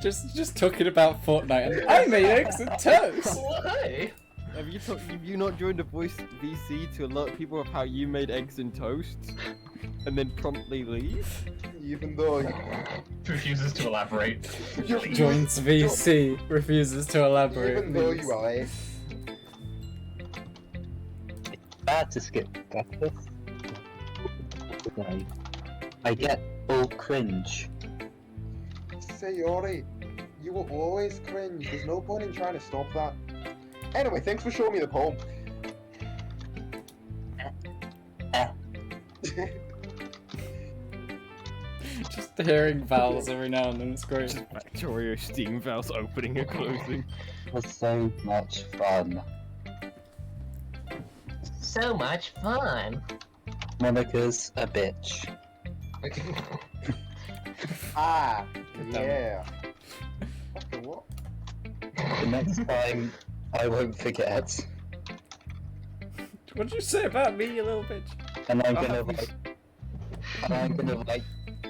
Just talking about Fortnite, and I made eggs and toast! Why? Have you not joined a voice VC to alert people of how you made eggs and toast? And then promptly leave? Even though Refuses to elaborate. Joins VC, refuses to elaborate. even though leaves. you are, Bad to skip breakfast. I get all cringe. Sayori, you will always cringe. There's no point in trying to stop that. Anyway, thanks for showing me the poem. Just hearing vowels every now and then, it's great. Factorio steam valves opening and closing. It was so much fun. So much fun. Monica's a bitch. Ah, Damn. yeah. Fucking what? The next time, I won't forget. What did you say about me, you little bitch? And I'm gonna write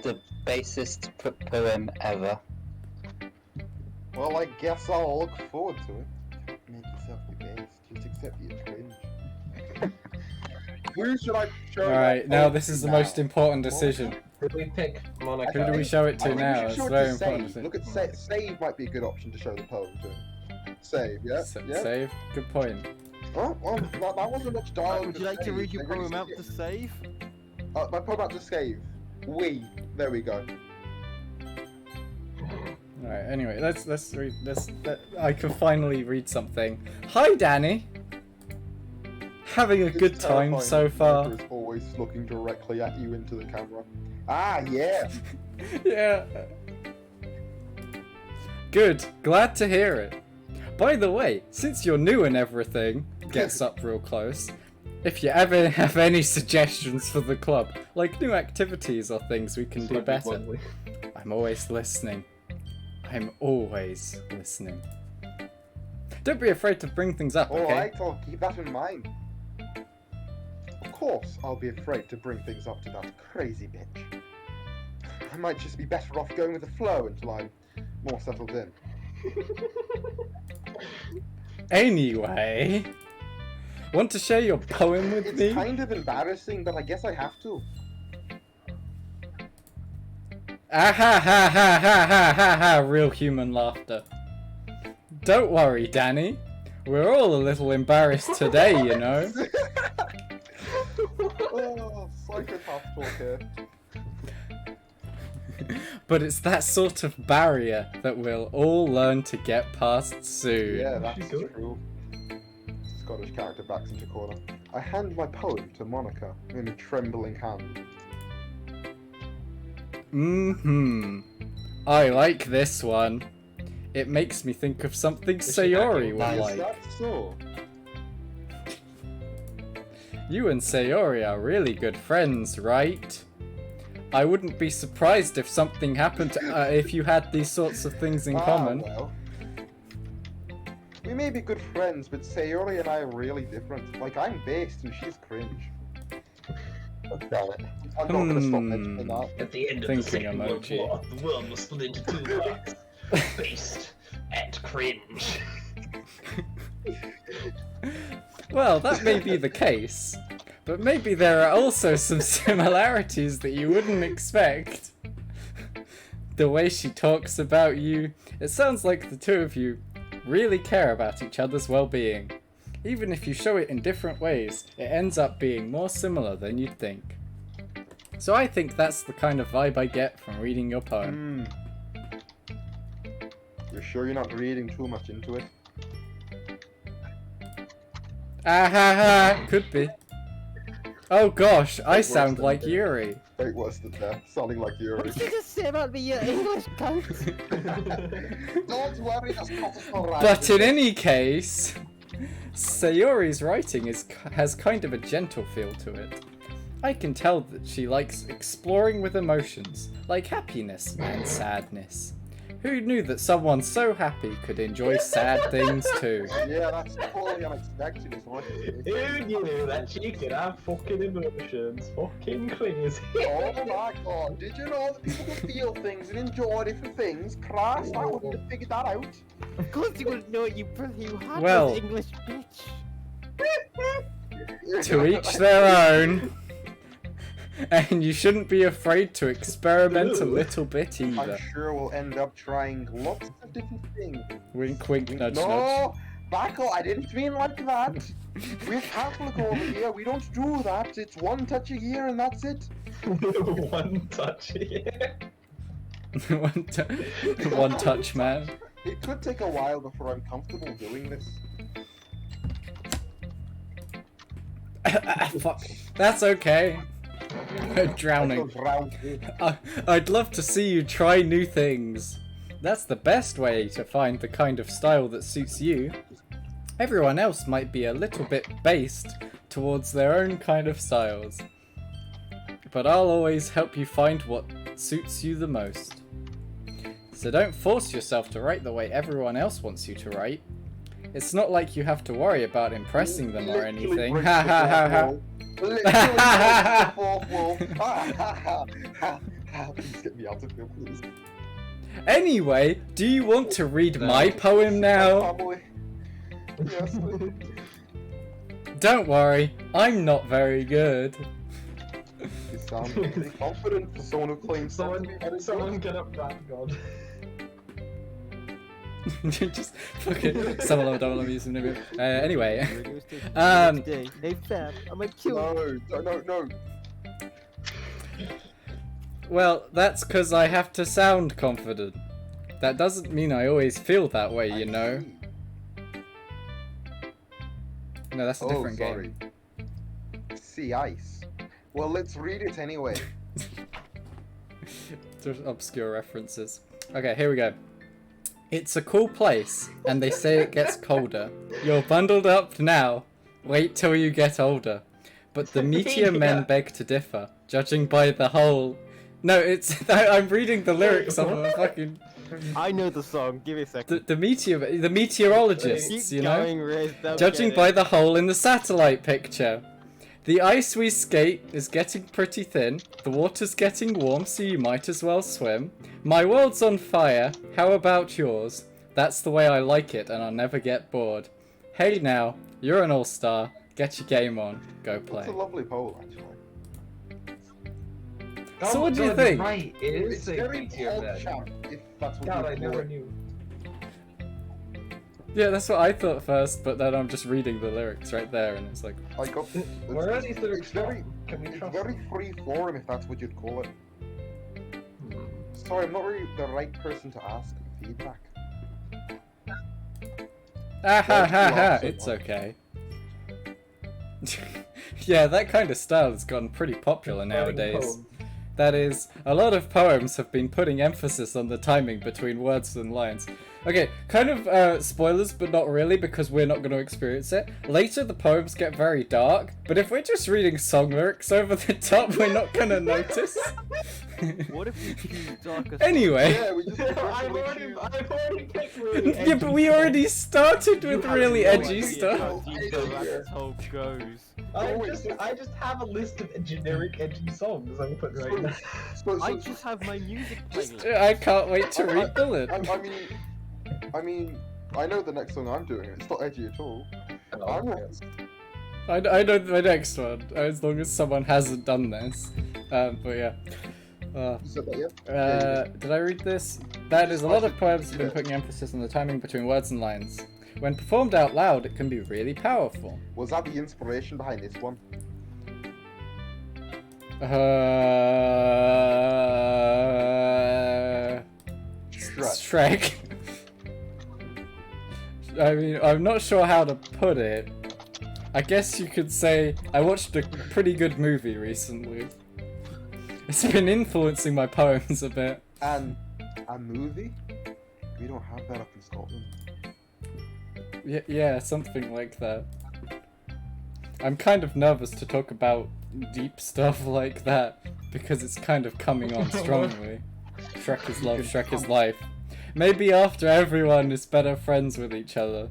the basest poem ever. Well, I guess I'll look forward to it. Make yourself the best. Just accept your cringe. Who should I show? Alright, now this is the most important decision. Did we pick Monica? Who do we show it I to think we now? should It's show it very to important. Save. Look at save might be a good option to show the poem to. Save, yeah? Yeah? Save. Good point. Oh, well, that wasn't much dialogue. Would you like to read your Save. poem out to save? My poem out to save. There we go. Alright, anyway, let's read this. I can finally read something. Hi, Danny! Having a It's good time terrifying so that far. Monica is always looking directly at you into the camera. Ah, yeah. Yeah. Good. Glad to hear it. By the way, since you're new and everything, gets up real close, if you ever have any suggestions for the club, like new activities or things we can do better, I'm always listening. I'm always listening. Don't be afraid to bring things up, okay? Alright, I'll keep that in mind. Of course, I'll be afraid to bring things up to that crazy bitch. I might just be better off going with the flow until I'm more settled in. Anyway, want to share your poem with It's me? kind of embarrassing, but I guess I have to. Ah ha ha ha ha ha ha ha, real human laughter. Don't worry, Danny. We're all a little embarrassed today, you know. Oh, psychopath talk here. But it's that sort of barrier that we'll all learn to get past soon. Yeah, that's true. Scottish character backs into corner. I hand my poem to Monica in a trembling hand. Mm-hmm. I like this one. It makes me think of something Sayori would Nice. Is like. that so? You and Sayori are really good friends, right? I wouldn't be surprised if something happened to, if you had these sorts of things in common. Well. We may be good friends, but Sayori and I are really different. Like, I'm based and she's cringe. Oh, damn it. I'm not gonna stop mentioning that. At the end of Thinking the Second World emoji. War, the world was split into two parts, based at cringe. Well, that may be the case, but maybe there are also some similarities that you wouldn't expect. The way she talks about you, it sounds like the two of you really care about each other's well-being. Even if you show it in different ways, it ends up being more similar than you'd think. So I think that's the kind of vibe I get from reading your poem. You're sure you're not reading too much into it? Ah ha ha! Could be. Oh gosh, I Worse sound than like that. Yuri. Wait, worse than that. Sounding like What Yuri. did you just say about me, you English cunt? Don't worry, that's not alright. But in any case, Sayori's writing has kind of a gentle feel to it. I can tell that she likes exploring with emotions, like happiness and sadness. Who knew that someone so happy could enjoy sad things too? Yeah, that's totally unexpected, is what it is. Who knew that she could have fucking emotions? Fucking crazy. Oh my god, did you know that people can feel things and enjoy different things? Christ, I wouldn't have figured that out. Of course you wouldn't know what you had Well- this English bitch. To each their own. And you shouldn't be afraid to experiment a little bit I'm either. sure we'll end up trying lots of different things. Wink wink nudge nudge. No, back off, I didn't mean like that. We're Catholic over here, we don't do that. It's one touch a year and that's it. One touch here. One touch man. It could take a while before I'm comfortable doing this. Fuck. That's okay. I'm drowning. I'd love to see you try new things. That's the best way to find the kind of style that suits you. Everyone else might be a little bit based towards their own kind of styles. But I'll always help you find what suits you the most. So don't force yourself to write the way everyone else wants you to write. It's not like you have to worry about impressing them or anything. Ha ha ha ha. Please get me out of here, please. Anyway, do you want to read my poem now? Family. Yes, please. Don't worry, I'm not very good. You sound pretty confident for someone who claims not to be very Someone good. get up that god. Just fucking anyway. Radio station Um, today. Hey fam, I'm a killer. No. Well, that's because I have to sound confident. That doesn't mean I always feel that way, you know. No, that's a different game. Sea ice. Well, let's read it anyway. Just obscure references. Okay, here we go. It's a cool place, and they say it gets colder. You're bundled up now. Wait till you get older. But the meteor men beg to differ, judging by the whole... No, it's... I'm reading the lyrics of a fucking... I know the song. Give me a second. The meteorologists, you know? Going, Riz, they'll Judging get by it. the hole in the satellite picture. The ice we skate is getting pretty thin. The water's getting warm, so you might as well swim. My world's on fire. How about yours? That's the way I like it, and I'll never get bored. Hey now, you're an all-star. Get your game on. Go play. It's a lovely poem, actually. So what do you God, think? Right, it is It's the very meteor old men. chap, if that's what God, I you call never it. knew. Yeah, that's what I thought first, but then I'm just reading the lyrics right there, and it's like... I got, Where are these lyrics it's very, from? Can we it's trust very free form, if that's what you'd call it. them? Sorry, I'm not really the right person to ask for feedback. Ah ha ha ha, Also it's not. okay. Yeah, that kind of style has gotten pretty popular nowadays. Poem. That is, a lot of poems have been putting emphasis on the timing between words and lines. Okay, kind of spoilers, but not really, because we're not going to experience it. Later, the poems get very dark, but if we're just reading song lyrics over the top, we're not going to notice. What if we choose darker? Anyway. Yeah, we just I've progressively already choose. picked really Yeah, but we already started with really edgy stuff. How deep the rabbit hole goes. I just have a list of generic edgy songs I'm putting right now. I just have my music playlist. I can't wait to read the lyrics. I mean, I know the next song I'm doing. It's not edgy at all. I'm not. I know my next one, as long as someone hasn't done this. But yeah. You said that, yeah? Did I read this? That is, a lot of poems have been putting emphasis on the timing between words and lines. When performed out loud, it can be really powerful. Was that the inspiration behind this one? Shrek. I mean, I'm not sure how to put it. I guess you could say I watched a pretty good movie recently. It's been influencing my poems a bit. And a movie? We don't have that up in Scotland. Yeah, something like that. I'm kind of nervous to talk about deep stuff like that because it's kind of coming on strongly. Shrek is love, Shrek is life. Maybe after everyone is better friends with each other.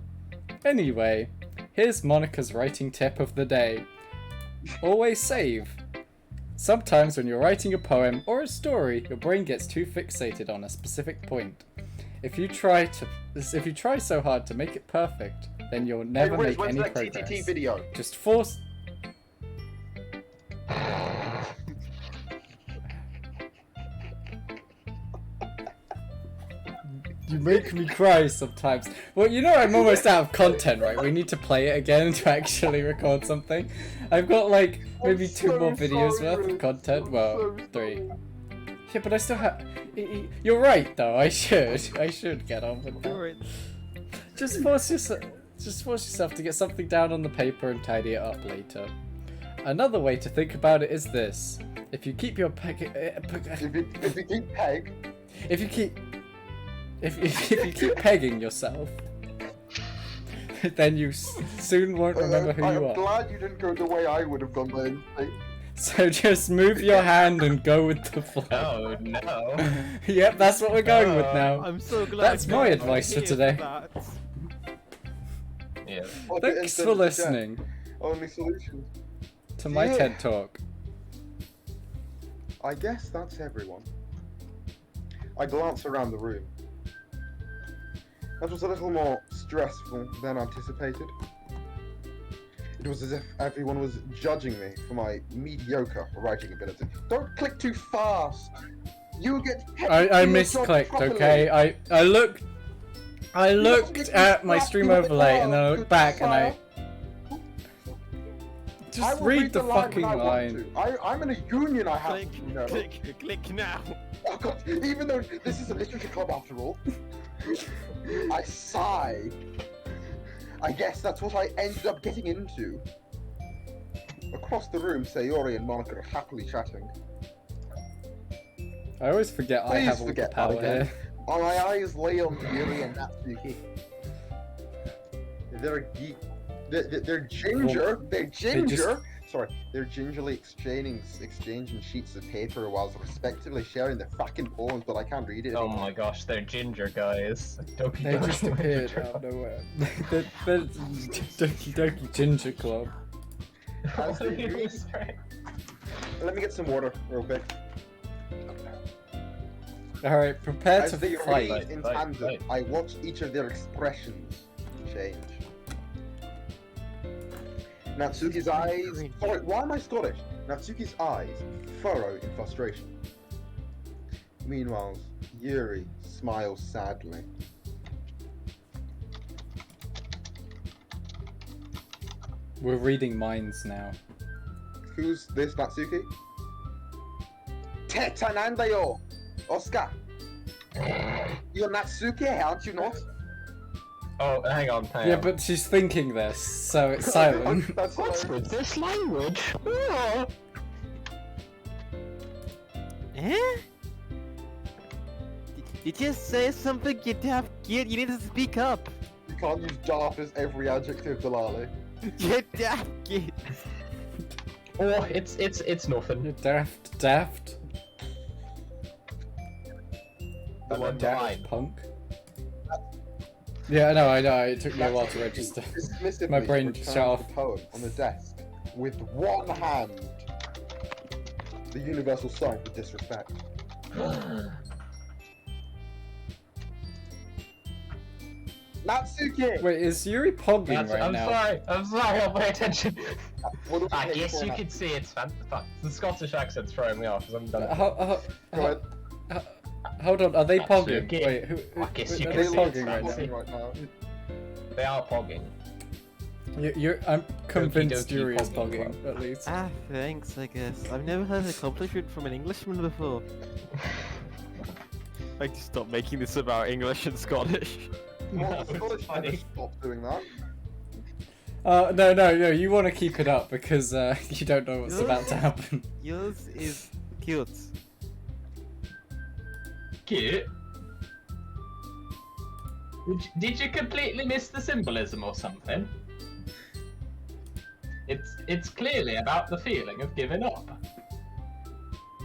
Anyway, here's Monica's writing tip of the day. Always save. Sometimes when you're writing a poem or a story, your brain gets too fixated on a specific point. If you try so hard to make it perfect, then you'll never make any progress. TTT video? Just force. You make me cry sometimes. Well, you know I'm almost out of content, right? We need to play it again to actually record something. I've got like maybe two more videos worth of content. Well, 3. Yeah, but I still have. You're right, though. I should get on with that. Just force yourself to get something down on the paper and tidy it up later. Another way to think about it is this: if you keep your if you keep pegging yourself, then you soon won't remember who you are. I'm glad you didn't go the way I would have gone then. So just move your hand and go with the flow. Oh no. Yep, that's what we're going with now. I'm so glad. That's my advice for today. Yeah. Thanks for listening Only solution. to my Yeah. TED Talk. I guess that's everyone. I glance around the room. That was a little more stressful than anticipated. It was as if everyone was judging me for my mediocre writing ability. Don't click too fast! You get I misclicked, okay? I looked at my stream overlay and then I looked back and I just will read the line fucking when I want line. to. I'm in a union, I have to know. Click now. Oh god, even though this is a literature club after all, I sigh. I guess that's what I ended up getting into. Across the room, Sayori and Monica are happily chatting. I always forget I Please have all the forget that power again. here. My eyes lay on Yuri and Natsuki. They're ginger. They're ginger. Sorry, they're gingerly exchanging sheets of paper whilst respectively sharing their fucking poems, but I can't read it Oh anymore. my gosh, they're ginger guys. Doki They Doki just appeared out of nowhere. They're Doki Doki Ginger Club. As they read- Let me get some water real quick. Alright, prepare As to they fight. read in tandem, I watch each of their expressions change. Natsuki's eyes. Sorry, why am I Scottish? Natsuki's eyes furrow in frustration. Meanwhile, Yuri smiles sadly. We're reading minds now. Who's this Natsuki? Tetanandayo! Oscar! You're Natsuki, aren't you not? Oh, hang on. Yeah, but she's thinking this, so it's silent. That's What's hilarious. with this language? Oh. Eh? Did you say something, you daft git? You need to speak up. You can't use daft as every adjective, Delali. You daft git. Oh, it's nothing. You're daft. The one Daft line. punk. Yeah, I know. It took me a while to register. Dismissively My brain just returns shut off. the poem on the desk with one hand. The universal sign for disrespect. Natsuki! Wait, is Yuri pogging right I'm now? sorry, I'll pay attention. What do we I pay guess for you now? could see it's the Scottish accent's throwing me off because I'm done. Go ahead. Hold on, are they pogging? Natsuki. Wait, I guess you are can they see pogging right it's now? Right now. They are pogging. I'm convinced Doki Yuri is pogging pogging, at least. Ah, thanks, I guess. I've never heard a compliment from an Englishman before. I just stop making this about English and Scottish. Well, it's the Scottish funny. never stop doing that. No, you want to keep it up because you don't know what's about to happen. Yours is cute. Cute. Did you completely miss the symbolism or something? It's clearly about the feeling of giving up.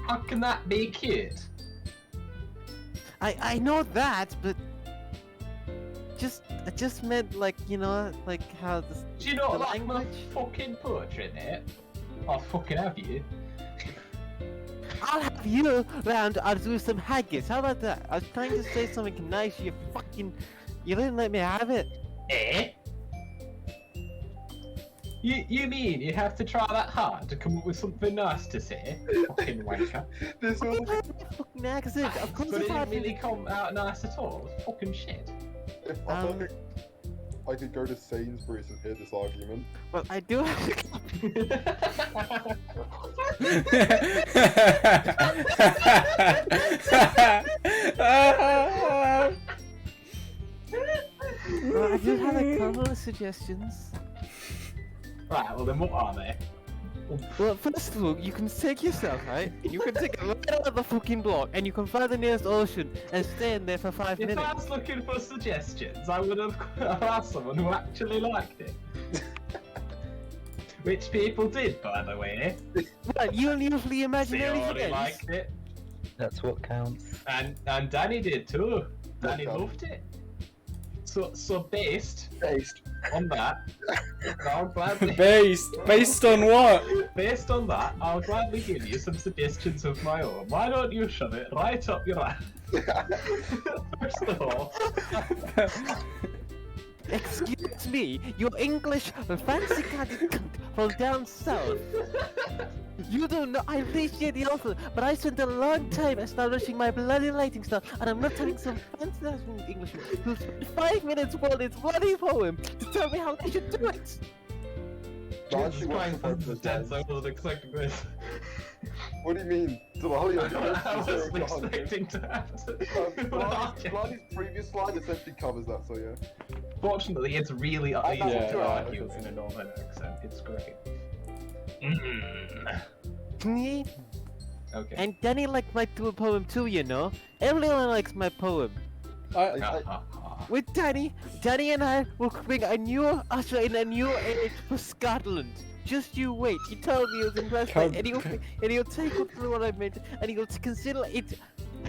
How can that be cute? I know that, but I just meant like, you know, like how the Do you not the like my language? fucking poetry, mate? I'll fucking have you. I'll have you round. I'll do some haggis. How about that? I was trying to say something nice. You didn't let me have it. Eh? You mean you have to try that hard to come up with something nice to say? Fucking wanker. This I was don't have a fucking accent. Of course, But it if I didn't really come out nice at all. It was fucking shit. if I feel like I could go to Sainsbury's and hear this argument. Well, I do have well, I do have a couple of suggestions. Right, well then what are they? Well, first of all, you can take yourself, right? And you can take a look at the fucking block, and you can find the nearest ocean and stay in there for 5 If minutes. I was looking for suggestions, I would have asked someone who actually liked it. Which people did, by the way. Well, you usually imagine They anything already else. liked it. That's what counts. And Danny did too. Danny Okay. loved it. So based Based. on that, I'll gladly Based on what? based on that, I'll gladly give you some suggestions of my own. Why don't you shove it right up your ass? First of all, Excuse me, your English fancy cunt from down south. You don't know, I appreciate the offer, but I spent a long time establishing my bloody writing style, and I'm not telling some fancy English who spent 5 minutes while it's bloody poem to tell me how I should do it. That Jesus actually Christ, works for this is both dense. I sides. wasn't expecting this. What do you mean? Delali, I wasn't expecting to have to. Blondie's previous line essentially covers that, so yeah. Fortunately, it's really easy Yeah, to yeah, argue I in a northern accent. It's great. Me Okay. and Danny liked my poem too, you know. Everyone likes my poem. With Danny and I will bring a new usher in a new age for Scotland. Just you wait. He told me he was impressed by it, and he'll take you through what I meant, and he'll consider it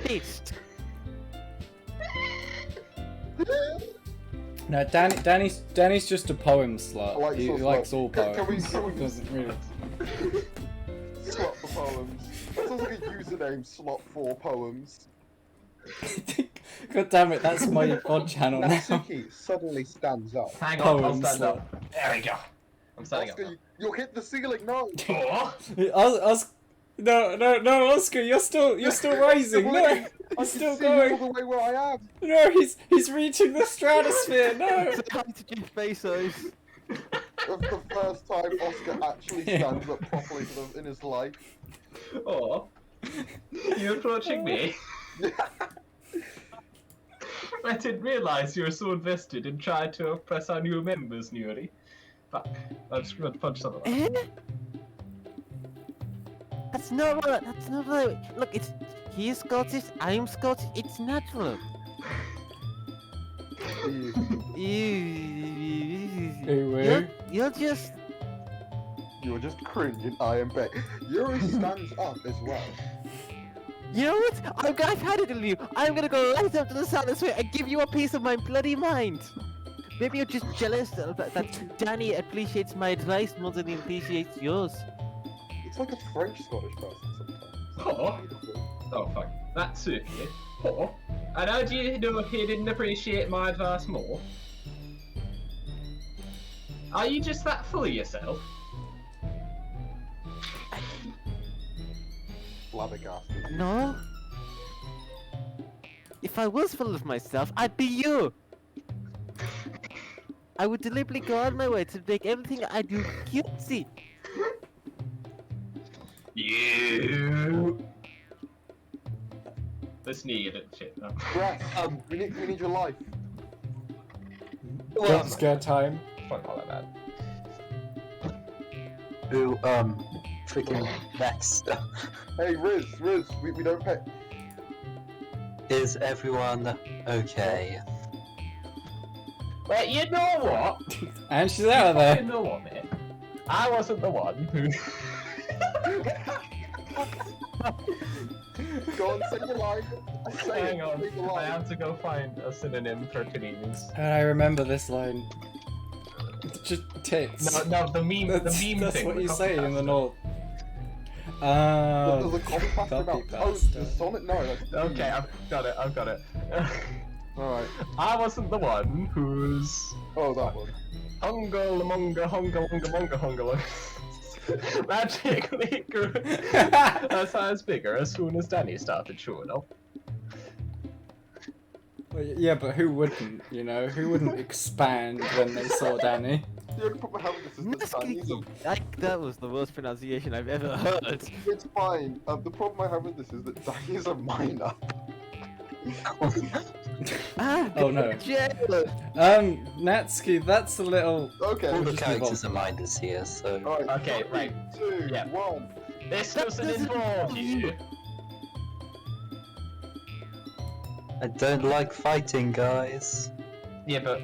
based. No, Danny's just a poem slut. I like He slut. likes all Can we- poems. Doesn't really. Slot for poems. That sounds like a username, slot for poems. God damn it, that's my pod channel now. Natsuki suddenly stands up. Hang on, I'll Poem stand slot. up. There we go. I'm standing Oscar, up. you'll hit the ceiling, no! Oh, No, Oscar, you're still rising. No, I he's can still see you all going. the way where I am! No, he's reaching the stratosphere. No. Say hi to Jeff Bezos. That's the first time Oscar actually stands up properly in his life. oh. You're approaching me? I didn't realise you were so invested in trying to oppress our new members, Nuri. Fuck. I'm just going to punch someone. Eh? That's not right. Look, he's Scottish, I'm Scottish. It's natural. You're just. You're just cringing, I am back. Yuri stands up as well. You know what? I've had it in you. I'm gonna go right up to the stratosphere and give you a piece of my bloody mind. Maybe you're just jealous that Danny appreciates my advice more than he appreciates yours. It's like a French-Scottish person sometimes. Oh. Oh, fuck. That's okay. Oh. And how do you know he didn't appreciate my advice more? Are you just that full of yourself? Flabbergasted. No. If I was full of myself, I'd be you. I would deliberately go out of my way to make everything I do cutesy. You. Let's need it, shit. No. Breath, we need your life. Jump scare time. Probably not that bad. Who, freaking next? Hey, Riz, we don't pay. Is everyone okay? Well, you know what? And she's out of You there. know what, mate? I wasn't the one who. Go on, say your line. Say Hang it, on, say the I line. have to go find a synonym for titties. And I remember this line. It's just tits. No, the meme That's thing. what the you say in the copycat. north. There's a copy pasta about copy toads pasta. and Sonic. No, that's Okay, I've got it. Alright. I wasn't the one who's Oh, that one. hunga magically grew a size bigger as soon as Danny started showing up. Well, yeah, but who wouldn't, you know? Who wouldn't expand when they saw Danny? The only problem I have with this is that Danny's a... That was the worst pronunciation I've ever heard. It's fine. The problem I have with this is that Danny is a minor. Oh no. Jail. Natsuki, that's a little... Okay. All the just characters are minders here, so... Alright. Okay, right. 2, Yeah. 1. This doesn't involve you. I don't like fighting, guys. Yeah, but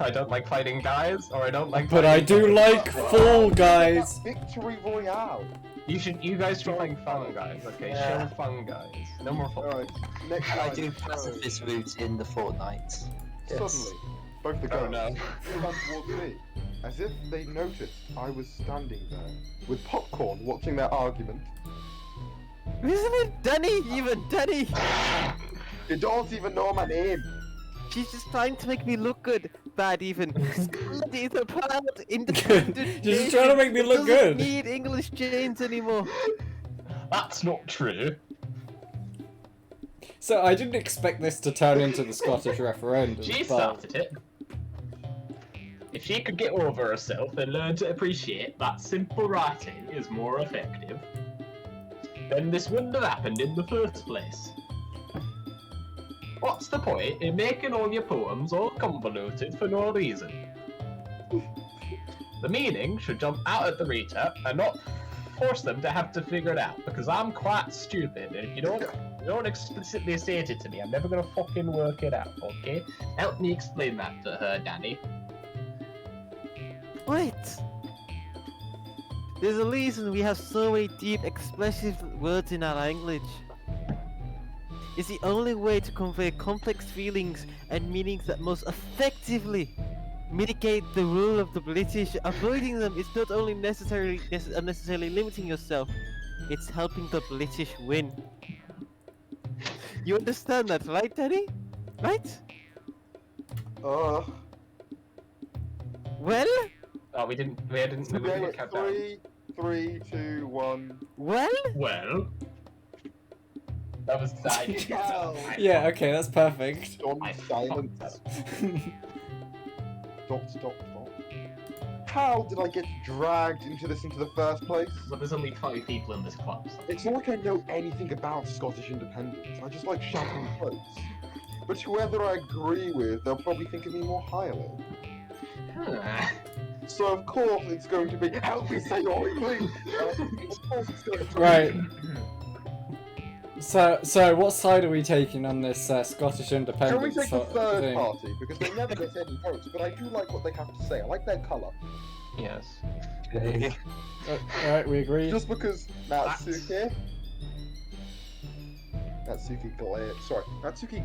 I don't like fighting guys, or I don't like. But I fighting do like Fall Guys! Victory Royale. You guys should like fun guys. Okay, show fun guys. No more fun. Alright. Next I line. do pacifist route in the Fortnite. Yes. Suddenly, both the Oh, girls no. ran towards me, as if they noticed I was standing there, with popcorn watching their argument. Isn't it Danny? Even Danny! You don't even know my name. She's just trying to make me look good. Bad even. Scotty is a proud, independent You're just nation trying to make me that look doesn't good. need English chains anymore. That's not true. So I didn't expect this to turn into the Scottish referendum, She but... started it. If she could get over herself and learn to appreciate that simple writing is more effective, then this wouldn't have happened in the first place. What's the point in making all your poems all convoluted for no reason? The meaning should jump out at the reader and not force them to have to figure it out, because I'm quite stupid, and if you don't explicitly state it to me, I'm never gonna fucking work it out, okay? Help me explain that to her, Danny. Wait! There's a reason we have so many deep, expressive words in our language. It's the only way to convey complex feelings and meanings that most effectively mitigate the rule of the British. Avoiding them is not only unnecessarily limiting yourself, it's helping the British win. You understand that, right, Danny? Right? Well, Well? Oh, we didn't count down. 3, 2, 1. Well? Well, that was Yeah, okay, that's perfect. Stop I silence. fucked Stop. How did I get dragged into the first place? But there's only 5 people in this club. So. It's not like I know anything about Scottish independence. I just like shouting quotes. But whoever I agree with, they'll probably think of me more highly. So of course it's going to be help me say all please. Of course it's going to be. Right. So what side are we taking on this Scottish Can we independence take the sort of third thing? party? Because they never get any votes, but I do like what they have to say. I like their colour. Yes. Okay. Alright, we agree. Just because Natsuki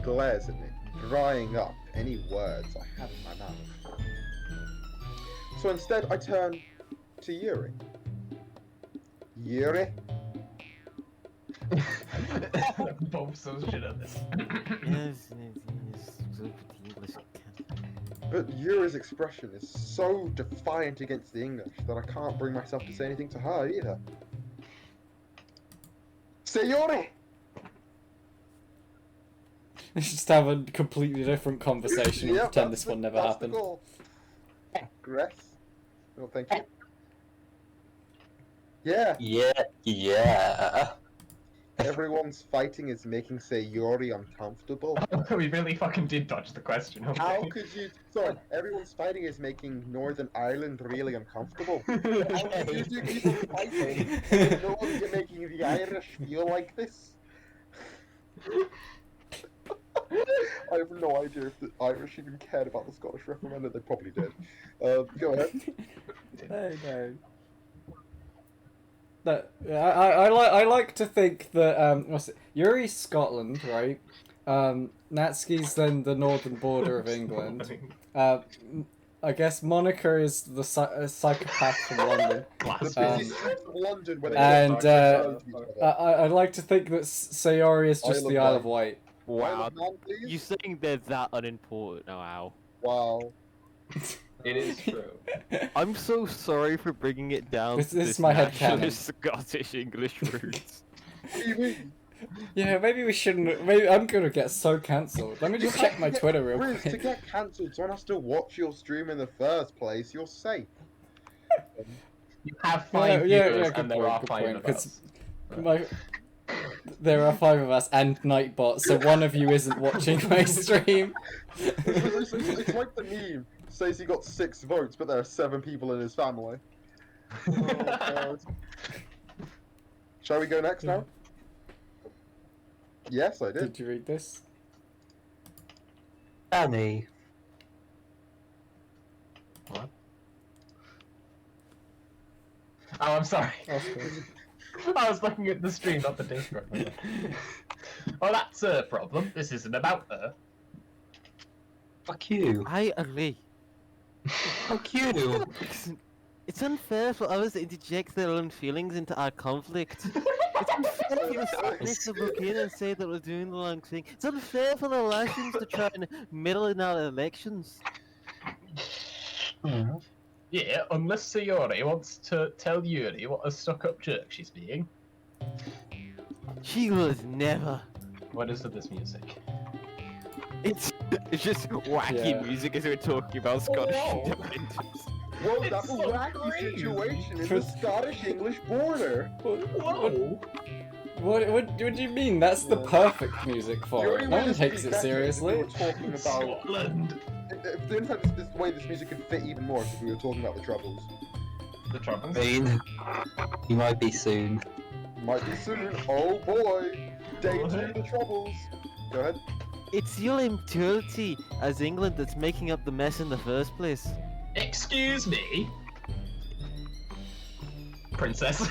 glares at me, drying up any words I have in my mouth. So instead I turn to Yuri. Yuri? Both so shit at this. Yes, stupid English cat. But Yuri's expression is so defiant against the English that I can't bring myself to say anything to her either. Say Yuri! Let's just have a completely different conversation and Yep, pretend that's this one the- never that's the happened. goal. Gress? Oh, thank you. Yeah. Yeah. everyone's fighting is making Sayori uncomfortable. We really fucking did dodge the question. Okay? How could you? Sorry, everyone's fighting is making Northern Ireland really uncomfortable. How could you two keep on fighting? And no one's making the Irish feel like this. I have no idea if the Irish even cared about the Scottish referendum. They probably did. Go ahead. No. That I like to think that what's it? Yuri's Scotland, right? Natsuki's then the northern border of England. I guess Monica is the psychopath from London. The busy streets of London where they And get I'd like to think that Sayori is just Isle of the Isle of Wight. Wight. Isle Wow. of Man, please? You saying they're that unimportant? Oh, wow. Wow. It is true. I'm so sorry for bringing it down This to is my headcanon. nationalist Scottish English roots. What do you mean? Yeah, maybe we shouldn't. Maybe I'm gonna get so cancelled. Let me just check my Twitter real Riz, to quick. get cancelled, someone has to watch your stream in the first place. You're safe. You have 5 Yeah, viewers, good and there point, are good 5 point, of 'cause us. There are 5 of us and Nightbot, so one of you isn't watching my stream. It's like the meme. Says he got 6 votes, but there are 7 people in his family. Oh, God. Shall we go next now? Yes, I did. Did you read this? Annie. What? Oh, I'm sorry. I was looking at the stream, not the Discord. Oh, that's a problem. This isn't about her. Fuck you. I agree. Fuck you. It's unfair for others to interject their own feelings into our conflict. It's unfair for the Satanist to look in and say that we're doing the wrong thing. It's unfair for the Latins to try and meddle in our elections. Yeah, unless Sayori wants to tell Yuri what a stuck-up jerk she's being. She was never. What is with this music? It's just wacky Yeah. music as we're talking about Scottish Whoa. independence. Whoa, It's that's a so wacky crazy. situation in the Scottish-English border. Whoa! What do you mean? That's the perfect music for Yuri, it. No would one this be takes it better if seriously. We were talking about. Scotland! The only time this way this music could fit even more is if we were talking about the Troubles. The Troubles? Rain. You might be soon. Might be soon. Oh boy. Day 2 of the Troubles. Go ahead. It's your immaturity as England that's making up the mess in the first place. Excuse me? Princess.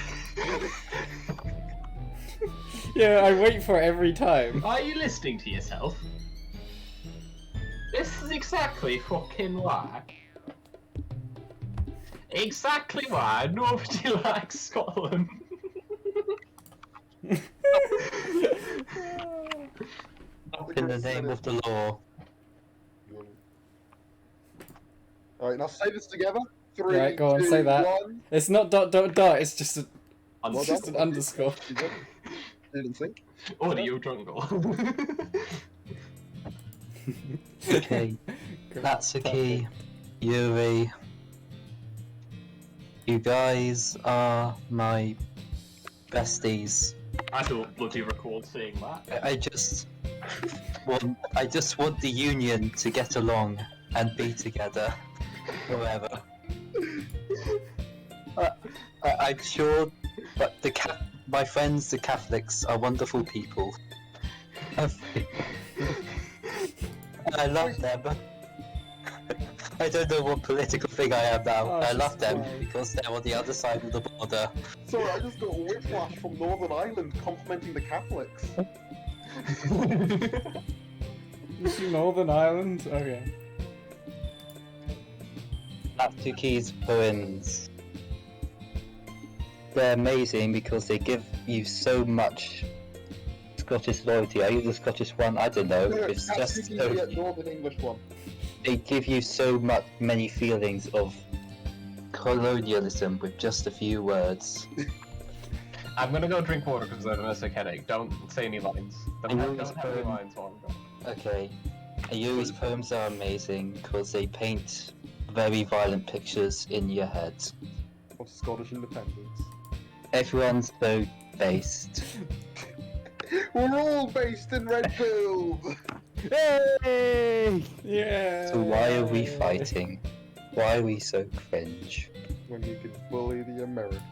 Yeah, I wait for it every time. Are you listening to yourself? This is exactly fucking why. Exactly why nobody likes Scotland. In the name of the law. Alright, now say this together. 3, Right, go on, 2, say that. 1. It's not ... It's just a... Well It's just done. an underscore. You did. Didn't think. Audio jungle. Okay. Natsuki, Yuri. You guys are my besties. I don't bloody recall saying that. I just want the union to get along and be together forever. I'm sure, but my friends, the Catholics, are wonderful people. I love them. I don't know what political thing I am now. Oh, I she's love them fine. because they're on the other side of the border. Sorry, I just got a whiplash from Northern Ireland complimenting the Catholics. Is she Northern Ireland? Okay. Natsuki's poems. They're amazing because they give you so much Scottish loyalty. Are you the Scottish one? I don't know. It's just Natsuki, so, the Northern English one. they give you so many feelings of colonialism with just a few words. I'm gonna go drink water because I have a sick headache. Don't say any lines. I Don't know have it's any poem. lines while I'm gone. Okay. Yuri's poems are amazing because they paint very violent pictures in your head. Of Scottish independence. Everyone's so based. We're all based in Redfield. Hey! Yeah. So why are we fighting? Why are we so cringe? When you can bully the Americans.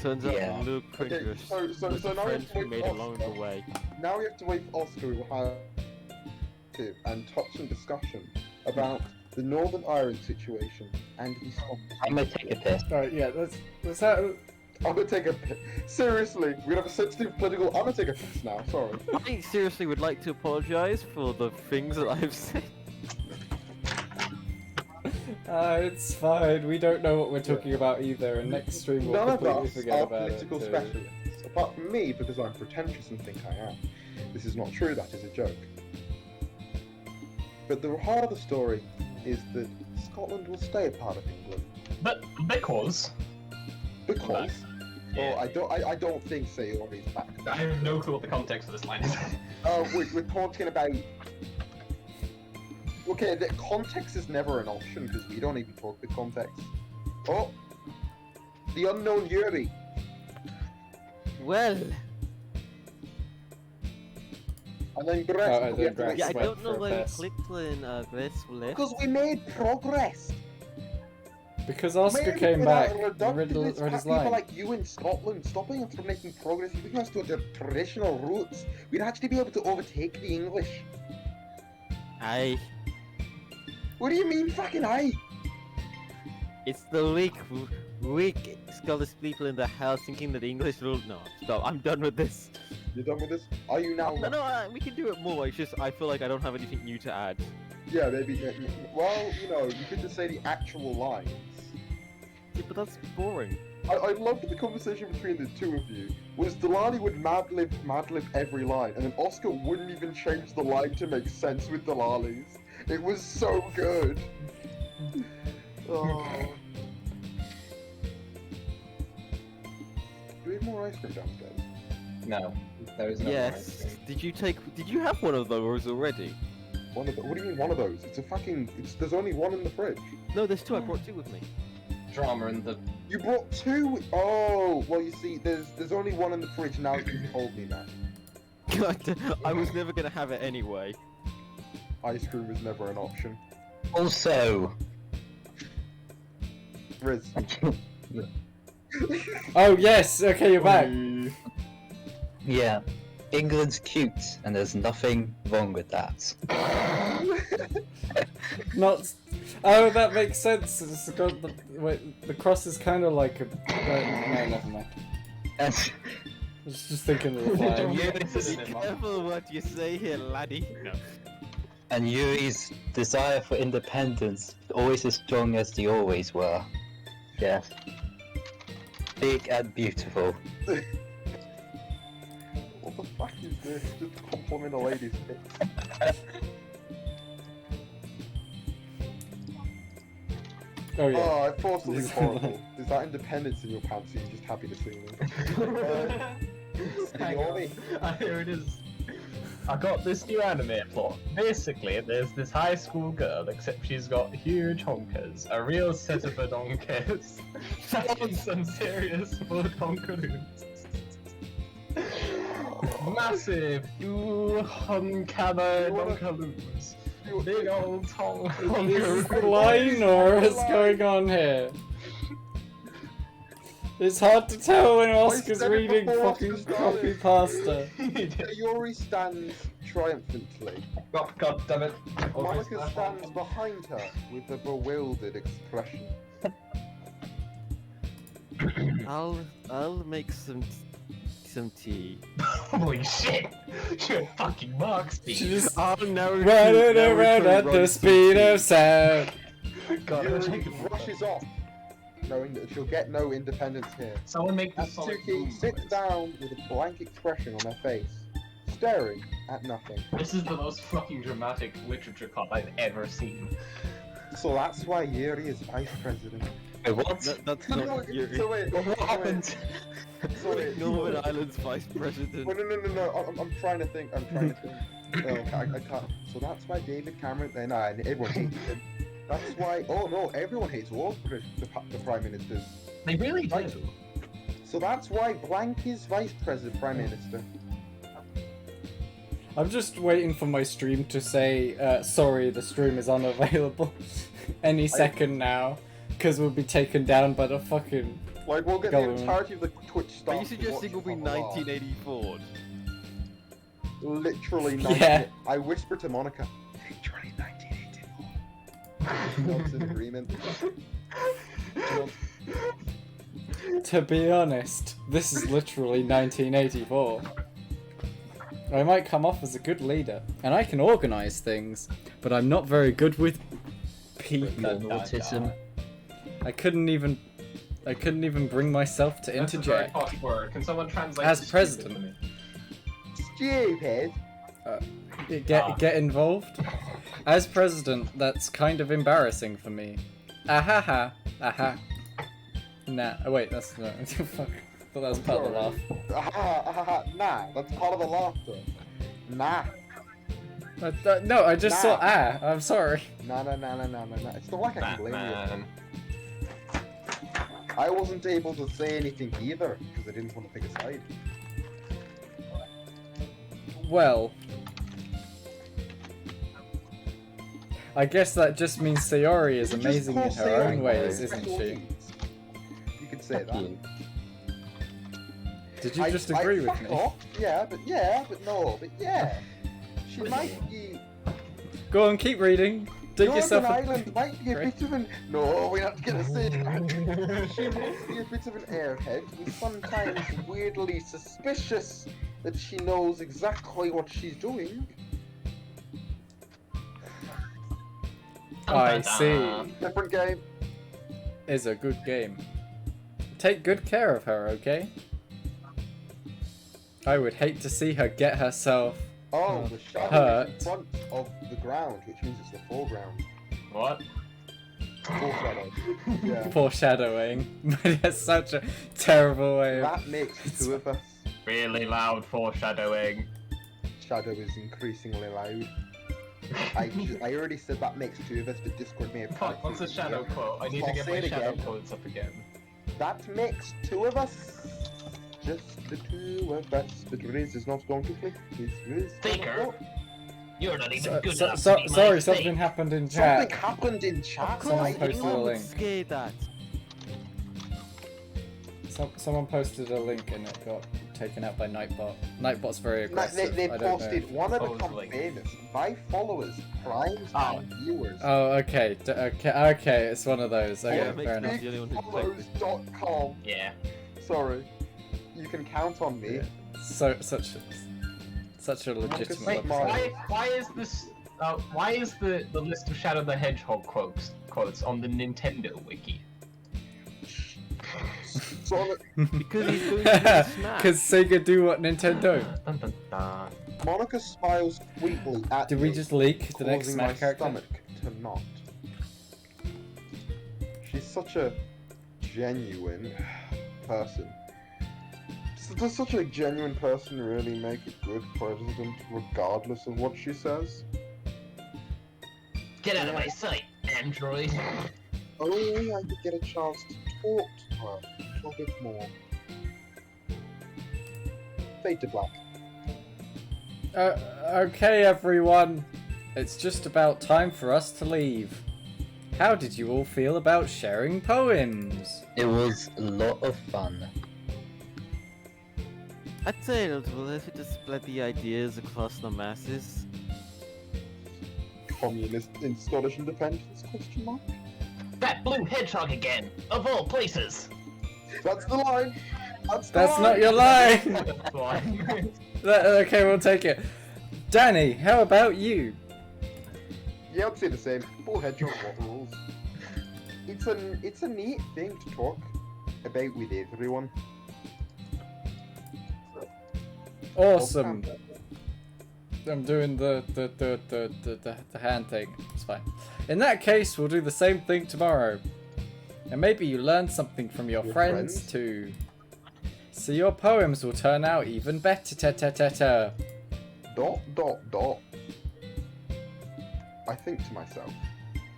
Turns out Yeah. Luke Cringer so was now the we have friends to we wait made for along Oscar. the way. Now we have to wait for Oscar who has and touching discussion about the Northern Ireland situation and the Scottish. I'm gonna take a piss. Alright, yeah, let's have. I'm gonna take a piss. Seriously, we're gonna have a sensitive political. I'm gonna take a piss now. Sorry. I seriously would like to apologise for the things that I've said. It's fine. We don't know what we're talking about either, and next stream we'll None of completely us forget are about it. political too. specialists, apart from me, because I'm pretentious and think I am. This is not true. That is a joke. But the heart of the story is that Scotland will stay a part of England But because because. Yeah. Oh, I don't think Sayori's back. I have no clue what the context of this line is. Oh, we're talking about. Okay, the context is never an option because we don't even talk the context. Oh, the unknown Yuri. Well, And then Brett. Oh, and we then have to Brett. wait yeah, I went don't know for a why we piss. clicked when Grace left. because we made progress. Because Oscar Maybe came without back, he read reductiveness, his people line. like you in Scotland stopping us from making progress, if we can to the traditional routes, we'd actually be able to overtake the English. Aye. What do you mean, fucking aye? It's the weak Scottish people in the house thinking that the English rule. No, stop. I'm done with this. You done with this? Are you now? No, we can do it more. It's just I feel like I don't have anything new to add. Yeah, maybe. Well, you know, you could just say the actual lines. Yeah, but that's boring. I loved the conversation between the two of you. Was Delali would mad-lib every line, and then Oscar wouldn't even change the line to make sense with Delali's. It was so good. Oh. Do we have more ice cream downstairs? No, there is no Yes. Did you have one of those already? One of the, what do you mean one of those? It's a fucking. There's only one in the fridge. No, there's two. I brought two with me. drama in the. You brought two. Oh, well, you see, there's only one in the fridge now that you told me that. God, I was never gonna have it anyway. Ice cream is never an option. Also, Riz. Oh yes, okay, you're back. yeah, England's cute, and there's nothing wrong with that. Not. Oh, that makes sense. It's got the wait, the cross is kind of like a. No, never mind. And I was just thinking of the flag. Be careful what you say here, laddie. No. And Yuri's desire for independence, always as strong as they always were. Yes. Big and beautiful. What the fuck is this? Just to compliment a lady's face. Oh yeah. Oh, I thought something horrible. Is that independence in your pants? Or are you just happy to see me? Hang on. Here it is. I got this new anime plot. Basically, there's this high school girl, except she's got huge honkers, a real set of badonkers, and some serious bodonkaroos. Massive, honkaroos. Big old Is this the honkaroos. line or what's going on here? It's hard to tell when Oscar's said it reading before fucking Oscar copy started. pasta. Yuri stands triumphantly. God damn it. Monica stands behind her with a bewildered expression. I'll make some tea. Holy shit! You're fucking Mark She speed. just I'll now running around at the speed of sound. God, I'm Yuri taking rushes off, knowing that she'll get no independence here. Someone make this sonic Natsuki boom sits noise. down with a blank expression on her face, staring at nothing. This is the most fucking dramatic literature club I've ever seen. So that's why Yuri is vice president. Wait, what? That's No, not Yuri. so wait, What happened? So wait, Northern Ireland's vice president. no. I'm trying to think. I can't. So that's why David Cameron. Then everyone hates him. That's why. Oh no, everyone hates all the prime ministers. They really do. So that's why Blank is vice president, prime minister. I'm just waiting for my stream to say, sorry, the stream is unavailable any second now, because we'll be taken down by the fucking... Like, we'll get Government. the entirety of the Twitch staff. Are you suggesting it'll be 1984? Literally Yeah. I whispered to Monica, literally 1984. She nods in agreement. To be honest, this is literally 1984. I might come off as a good leader, and I can organize things, but I'm not very good with people. Autism. I couldn't even bring myself to That's a very interject. hot word. Can someone translate As to stupid president. for me? Stupid. Get involved. As president, that's kind of embarrassing for me. Ahaha, aha. Nah, oh wait, that's no. Fuck. I thought that was part of the laugh. Nah, that's part of the laughter. Nah. No, I just saw Nah. I'm sorry. Nah. It's not like I can blame Batman. you. I wasn't able to say anything either, because I didn't want to pick a side. Well, I guess that just means Sayori is You just amazing call in her Sayori own ways, special isn't she? needs. You could say that. Did you just agree with fuck me? off. Yeah, but yeah. She might be... Go on, keep reading. Dig Northern yourself a... Ireland might be a bit of an... No, we're not gonna say that. She might be a bit of an airhead, who's sometimes weirdly suspicious that she knows exactly what she's doing. I see. Different game. Is a good game. Take good care of her, okay? I would hate to see her get herself... Oh, the shadow hurt. is in front of the ground, which means it's the foreground. What? Foreshadow. Yeah. Foreshadowing. But that's such a terrible way of... That makes two of us. Really loud foreshadowing. Shadow is increasingly loud. I already said that makes two of us, but Discord may have... Fuck, what's the shadow quote? I need to I'll get say my it shadow again. quotes up again. That makes two of us. Just the two of us. But Riz is not going to click. Riz Faker. You're not even good So, enough so, to be my sorry, fate. something happened in Something chat. happened in chat. Someone I posted a know. link. Scare that. Someone posted a link and it got taken out by Nightbot. Nightbot's very aggressive. They I don't know. posted one of the Supposedly. famous by followers, primes, Oh. and viewers. Oh, okay. Okay, it's one of those. Okay, Yeah, it makes fair enough. sense. You're the one who typed it. Follows.com. Yeah. Sorry. You can count on me. So such a legitimate Wait, website. why is this? Why is the list of Shadow the Hedgehog quotes on the Nintendo wiki? So, Because he's going to the snap. Because Sega do what Nintendo. Dun, dun, dun. Monica smiles sweetly at Did me, we just leak the next causing my Smash character? stomach to knot. She's such a genuine person. Does such a genuine person really make a good president, regardless of what she says? Get out of my sight, android. Only I could get a chance to talk to her a little bit more. Fade to black. Okay, everyone. It's just about time for us to leave. How did you all feel about sharing poems? It was a lot of fun. I'd say it will if it just spread the ideas across the masses. Communist in Scottish independence? Question mark. That blue hedgehog again, of all places. That's the line. That's Not your line. That's why. Okay, we'll take it. Danny, how about you? Yeah, I'd say the same. Bull hedgehog, what rules? It's a neat thing to talk about with everyone. Awesome. I'm doing the hand thing. It's fine. In that case, we'll do the same thing tomorrow. And maybe you learn something from your friends too. So your poems will turn out even better. Dot. I think to myself.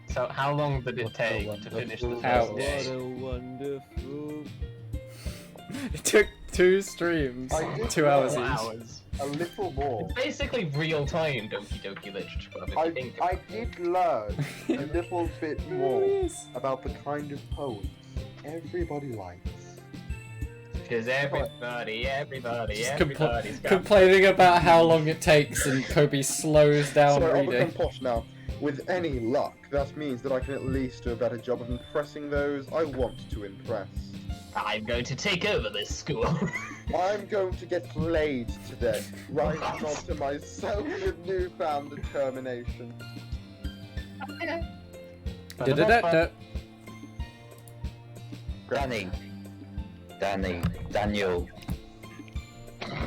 So how long did it take to finish the Ouch. first day? What a wonderful... It took 2 streams, I did 2 hours that. each. Hours. a little more. It's basically real-time Doki Doki literature. If you think I about it. did learn a little bit more Yes. about the kind of poems everybody likes. Because everybody's got... Complaining about how long it takes, and Kobe slows down So I'll reading. become posh now. With any luck, that means that I can at least do a better job of impressing those I want to impress. I'm going to take over this school. I'm going to get laid today, rising on to myself with newfound determination. Da-da-da-da. Daniel.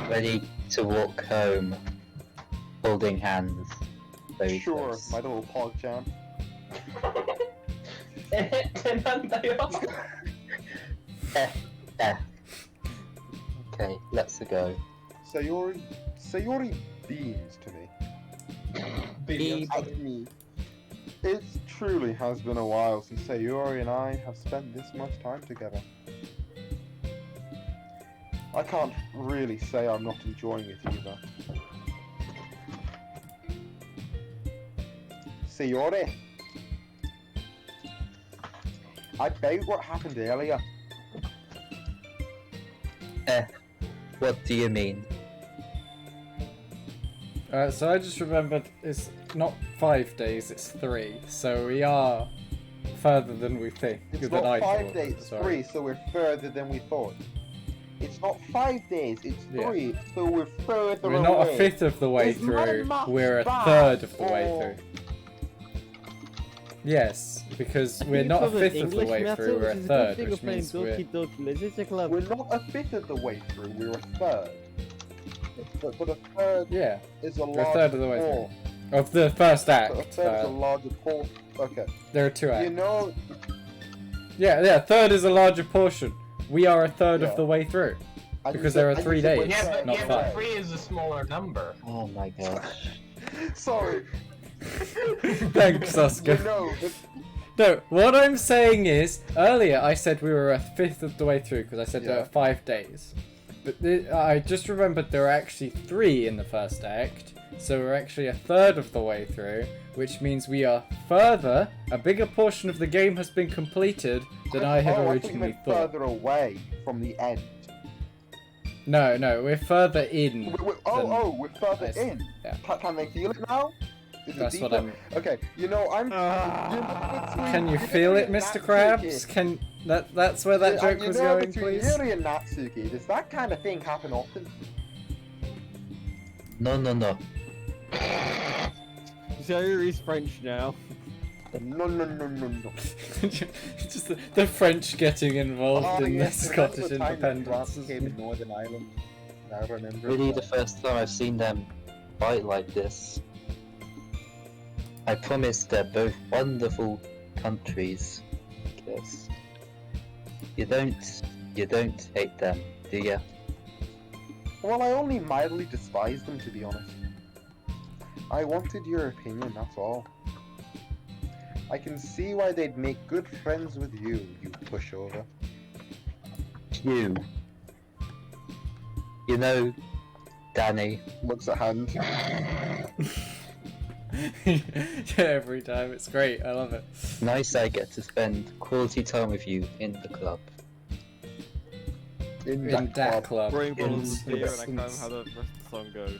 Ready to walk home, holding hands. Very Sure, close. my little pog champ. Okay, let's go. Sayori beams to me. Beams. At me. It truly has been a while since Sayori and I have spent this much time together. I can't really say I'm not enjoying it either. Sayori! I bet what happened earlier. What do you mean? So I just remembered it's not 5 days, it's 3. So we are further than we think. It's than not I 5 thought, days, it's sorry. 3, so we're further than we thought. It's not 5 days, it's Yeah. 3, so we're further We're not a away. fifth of the way Is my through, maths we're a bad, third of the way or- through. Yes, because I we're think not a it's fifth of the English way matter, through, we're a which is third, good thing which of playing means we're... Doki Doki Literature Club. We're not a fifth of the way through, we're a third. But a third Yeah, is a we're a larger third of the way portion. through. Of the first But a act. third is a larger portion. Okay. There are 2 acts. You know, Yeah, third is a larger portion. We are a third Yeah. of the way through. and you Because said- there are and you 3 said we're days, third. not 5. 3 is a smaller number. Oh my gosh. Sorry. Thanks, Oscar. You know, No, what I'm saying is, earlier I said we were a fifth of the way through because I said there Yeah. were 5 days. But I just remembered there were actually 3 in the first act, so we're actually a third of the way through, which means we are further, a bigger portion of the game has been completed than I had I thought you originally meant thought. further away from the end. No, we're further in. We're further I see. in. Yeah. Can they feel it now? Is it That's what deeper? I'm... Okay, you know, I'm... Can you feel it, Mr. Krabs? Can... That's where that joke was going, between please? Yuri and Natsuki, does that kind of thing happen often? No. Sayori's French now. No. Just the French getting involved in the yes, remember Scottish the time that independence. Grant came in Northern Ireland? I remember. Really the first time I've seen them fight like this. I promise they're both wonderful countries. Yes. You don't hate them, do ya? Well, I only mildly despise them, to be honest. I wanted your opinion, that's all. I can see why they'd make good friends with you, you pushover. You know, Danny, Looks at hand. Yeah, every time. It's great. I love it. nice I get to spend quality time with you in the club. In In that club. Rainbow's in- here, and I can't in- how the rest of the song goes.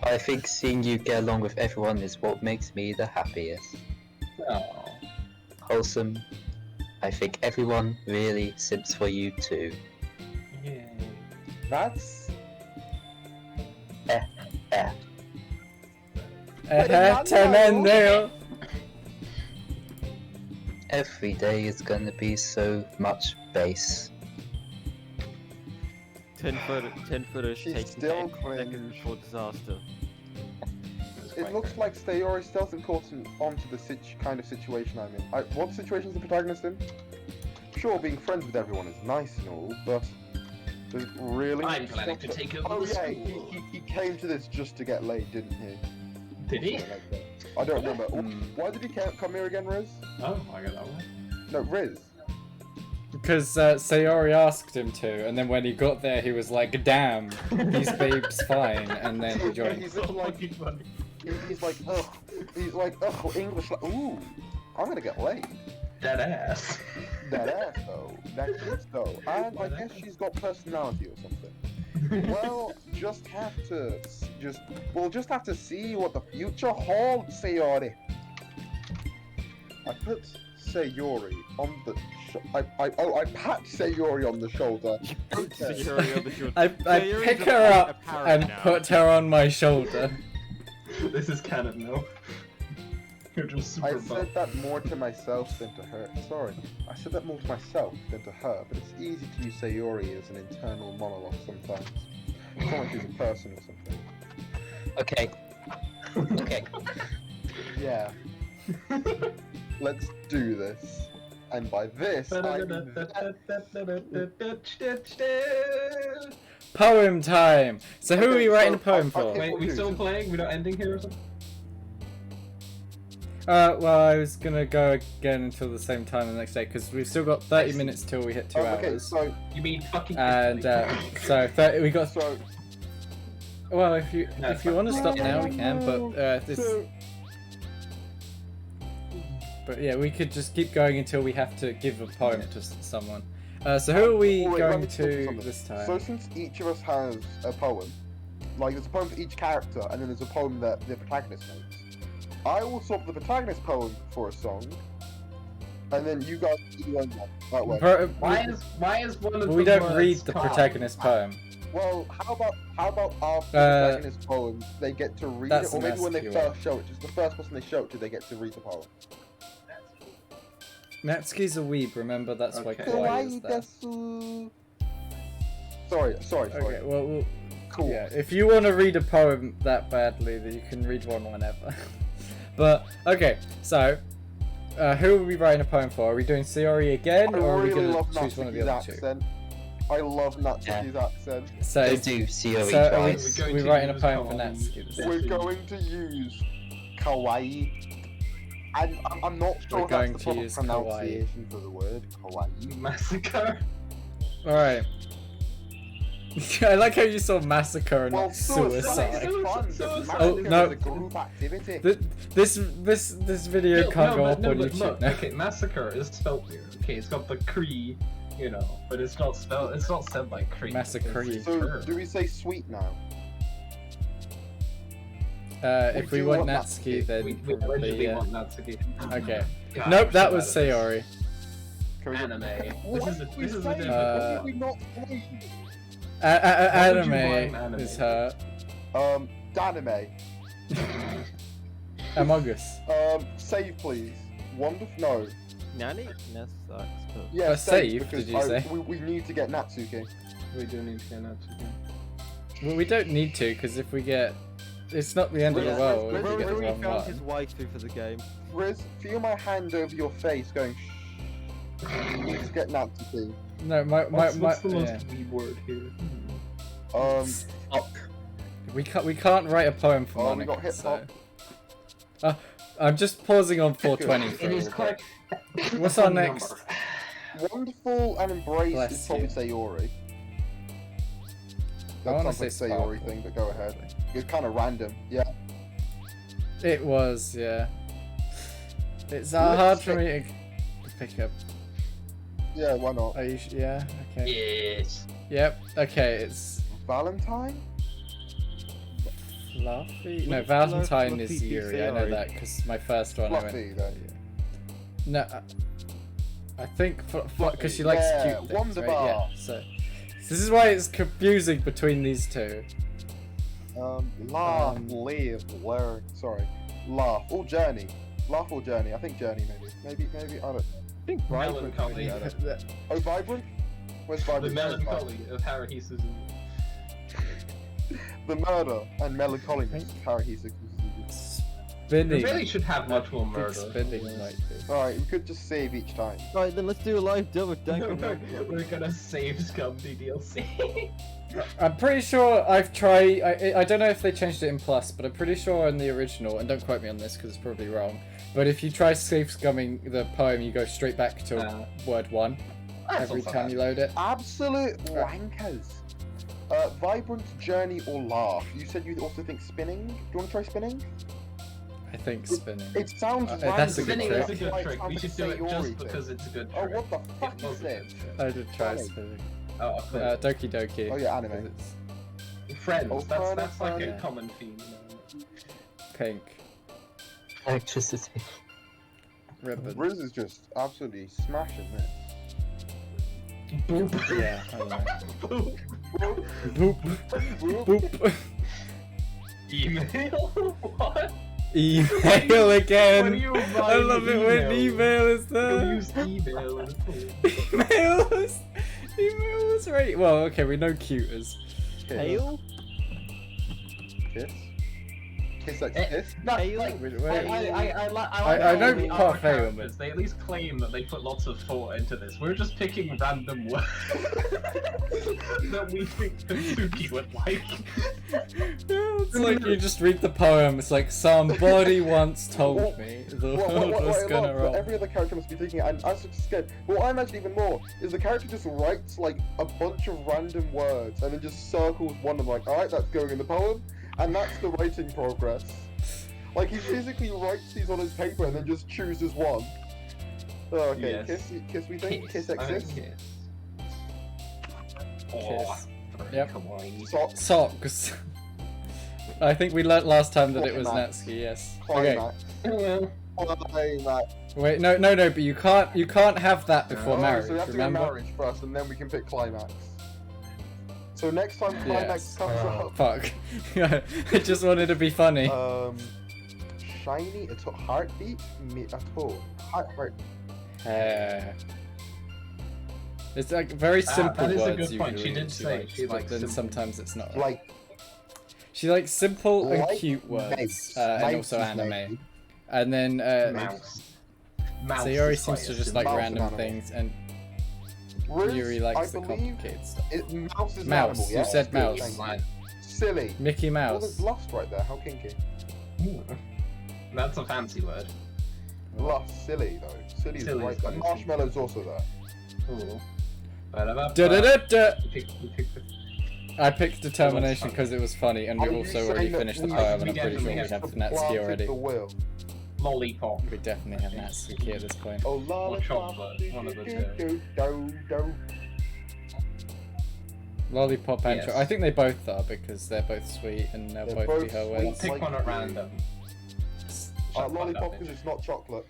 I think seeing you get along with everyone is what makes me the happiest. Aw. Wholesome. I think everyone really simps for you too. That's... Tremendo. Every day is gonna be so much bass. 10 footers She's taking still 10 cringe. seconds before disaster. It looks like Sayori still hasn't caught onto the kind of situation I'm in. What situation is the protagonist in? Sure, being friends with everyone is nice and all, but... Does it really... I'm planning to take over Oh the yeah, school. he came to this just to get laid, didn't he? Did he? Something like that. I don't remember. Why did he come here again, Riz? Oh, I got that one. No, Riz. because Sayori asked him to, and then when he got there, he was like, "Damn, these babes fine," and then he joined. He's like, he's like, ugh, English. Like, ooh, I'm gonna get laid. Dead ass. That ass though. That is though. And I guess she's got personality or something. Well, just have to see what the future holds, Sayori. I put Sayori on the I pat Sayori on the shoulder. I pick her up and put her on my shoulder. This is canon now. You're just super I buff. said that more to myself than to her. Sorry, I said that more to myself than to her, but it's easy to use Sayori as an internal monologue sometimes. It's not like she's a person or something. Okay. Okay. Yeah. Let's do this. And by this, I mean Poem time! So who are we writing a poem for? Wait, we still playing? We're not ending here or something? Well, I was gonna go again until the same time the next day, because we've still got 30 minutes till we hit 2 okay, hours. so You mean fucking And, so 30, we got... so Well, if you want to stop now, we can, but, this... But yeah, we could just keep going until we have to give a poem to someone. So who are we wait, let going me tell you to something. this time? So since each of us has a poem, like there's a poem for each character, and then there's a poem that the protagonist makes. I will swap the protagonist poem for a song, and then you guys do one that way. Why is one of the we don't words read the calm? protagonist poem. Well, how about after the protagonist poem, they get to read it, that's or maybe when they Natsuki first show it, just the first person they show it to, they get to read the poem. Natsuki's a weeb, remember? That's why Okay. Kawaii is there. Sorry. Okay, well, Cool. yeah, if you want to read a poem that badly, then you can read one whenever. But, okay, so, who are we writing a poem for? Are we doing Sayori again, I or are we really going love to choose one of the Natsuki's other two? accent. I love Natsuki's accent. So, Don't do COE so are twice. we writing a use poem for Kawaii. Natsuki this time? We're going to use kawaii. And I'm not sure We're that's going the to proper use pronunciation for the word kawaii. Massacre. Alright. I like how you saw massacre and Well, not suicide. Suicide. Oh, no. It's a group activity. This video can't go up on but YouTube look, now. okay, massacre is spelled weird. Okay, it's got the Cree, you know, but it's not spelled. It's not said like Cree. Massacre. It's So, cur. do we say sweet now? If we do want want Natsuki, Natsuki. then We probably, allegedly want Natsuki. Okay. God, Nope, that so was bad at Sayori. Can we Anime. What This is a did we this is a say? difficult What did one. we not say? Why would you rhyme Anime anime? is her. Danime. Among Us. Save please. Wonderful. No. Nani? No, sucks. But... Yeah, save, because did you say? We need to get Natsuki. We do need to get Natsuki. Well, we don't need to, because if we get... It's not the end of the Yeah, world if let's- we get the Rory wrong found his one. wife for the game. Riz, feel my hand over your face going shh. You need to get Natsuki. No, What's the most yeah. weeb word here? We can't write a poem for Oh, we Monica, got hip so... hop. I'm just pausing on 420 for It a is little quite. bit. What's our next? Wonderful and embrace Bless is probably you. Sayori. I That wanna sounds like say Sayori sparkle. thing, but go ahead. It's kind of random. Yeah. It was, yeah. It's Let's hard for check- me to pick up. Yeah, why not? Are you yeah, okay. Yes. Yep, okay, it's Valentine? Fluffy? No, What's Valentine is Fluffy Yuri, I know Sayori? that, because my first one I Fluffy, went... then. No, I think because she likes Yeah, cute things, right? Wonderbar. Yeah, so... This is why it's confusing between these two. Laugh, live, learn. Sorry. Laugh. Or journey. Laugh or journey. I think journey, maybe. Maybe, I don't know. I think Vibrant. Melancholy. Oh, Vibrant? Where's The Vibrant? melancholy of Haruhisa's. The murder and melancholiness of Haruhisa. We Spinning. really should have much more I think murder. spinning might be. Alright, we could just save each time. Right, then let's do a live dub of Danganronpa. We're gonna save Scum DLC. I'm pretty sure I've tried. I don't know if they changed it in Plus, but I'm pretty sure in the original, and don't quote me on this because it's probably wrong. But if you try safe scumming the poem, you go straight back to word 1. every time you load it. Absolute wankers. Vibrant, journey, or laugh. You said you also think spinning. Do you want to try spinning? I think spinning. It sounds random. That's a good Spinning trick. is a good Like, trick. We sounds should do it Sayori just thing. because it's a good Oh, trick. what the fuck It is was a this? good trick. I did try Funny. spinning. Oh, Doki Doki. Oh yeah, 'cause anime. it's Friends. Oh, That's like a yeah. common theme. pink. Electricity. Ribbon. Riz is just absolutely smashing this. Boop. Yeah, I don't know. Boop. Boop. Boop. Email? What? Email When again. you I love it when email is You there. use email and Email was right. Well, okay, we know cute is. Hail? Kiss. Kiss like Eh, kiss. No, Hail? like, Wait, I I know the parfait, other characters, but- they at least claim that they put lots of thought into this. We're just picking random words that we think Natsuki would like. It's like you just read the poem. It's like somebody once told me the world was gonna roll. Every other character must be thinking, and I'm so scared. But what I imagine even more is the character just writes like a bunch of random words and then just circles one of them, like, alright, that's going in the poem, and that's the writing progress. Like he physically writes these on his paper and then just chooses one. Oh, okay, Yes. kiss we think? Kiss exists? Kiss. Yep. Kawaii. Socks. Socks. I think we learnt last time that it was Max. Natsuki. Yes. Fine, Okay. Max. Fine, Max. Wait, no. But you can't have that before Oh, marriage. so we have to Remember? go marriage first and then we can pick climax. So next time climax Yes. comes up. Fuck. I just wanted to be funny. Shiny, it's a heartbeat, at all. Heart. It's like very simple that is a words good point. usually. She did say likes, she but likes then simple. sometimes it's not. Like, She likes simple and like cute words, mouse. and Mouse also is anime. maybe. And then Mouse. Mouse Sayori is seems to quite just a like Mouse random and animal. things, and Riz, Yuri likes I the believe complicated stuff. Mouse is an Mouse, animal, you yeah? said Good, mouse. thank you. Silly. Mickey Well, Mouse. there's lust right there, how kinky. Ooh. That's a fancy word. Lust, silly though. Silly is Silly right is there. fancy. Marshmallow's also there. Ooh. Da-da-da-da. You pick the- I picked determination because it was funny, and Are we've you also saying already that finished the we- poem, and we I'm pretty sure we definitely have Supplanted Natsuki already. the will. Lollipop. We definitely have Natsuki at this point. Oh, lollipop. chocolate, one of the do. Lollipop and Yes. I think they both are because they're both sweet and they'll They're both be both her sweet. words. Pick Like one at you. random. Lollipop because it's not chocolate.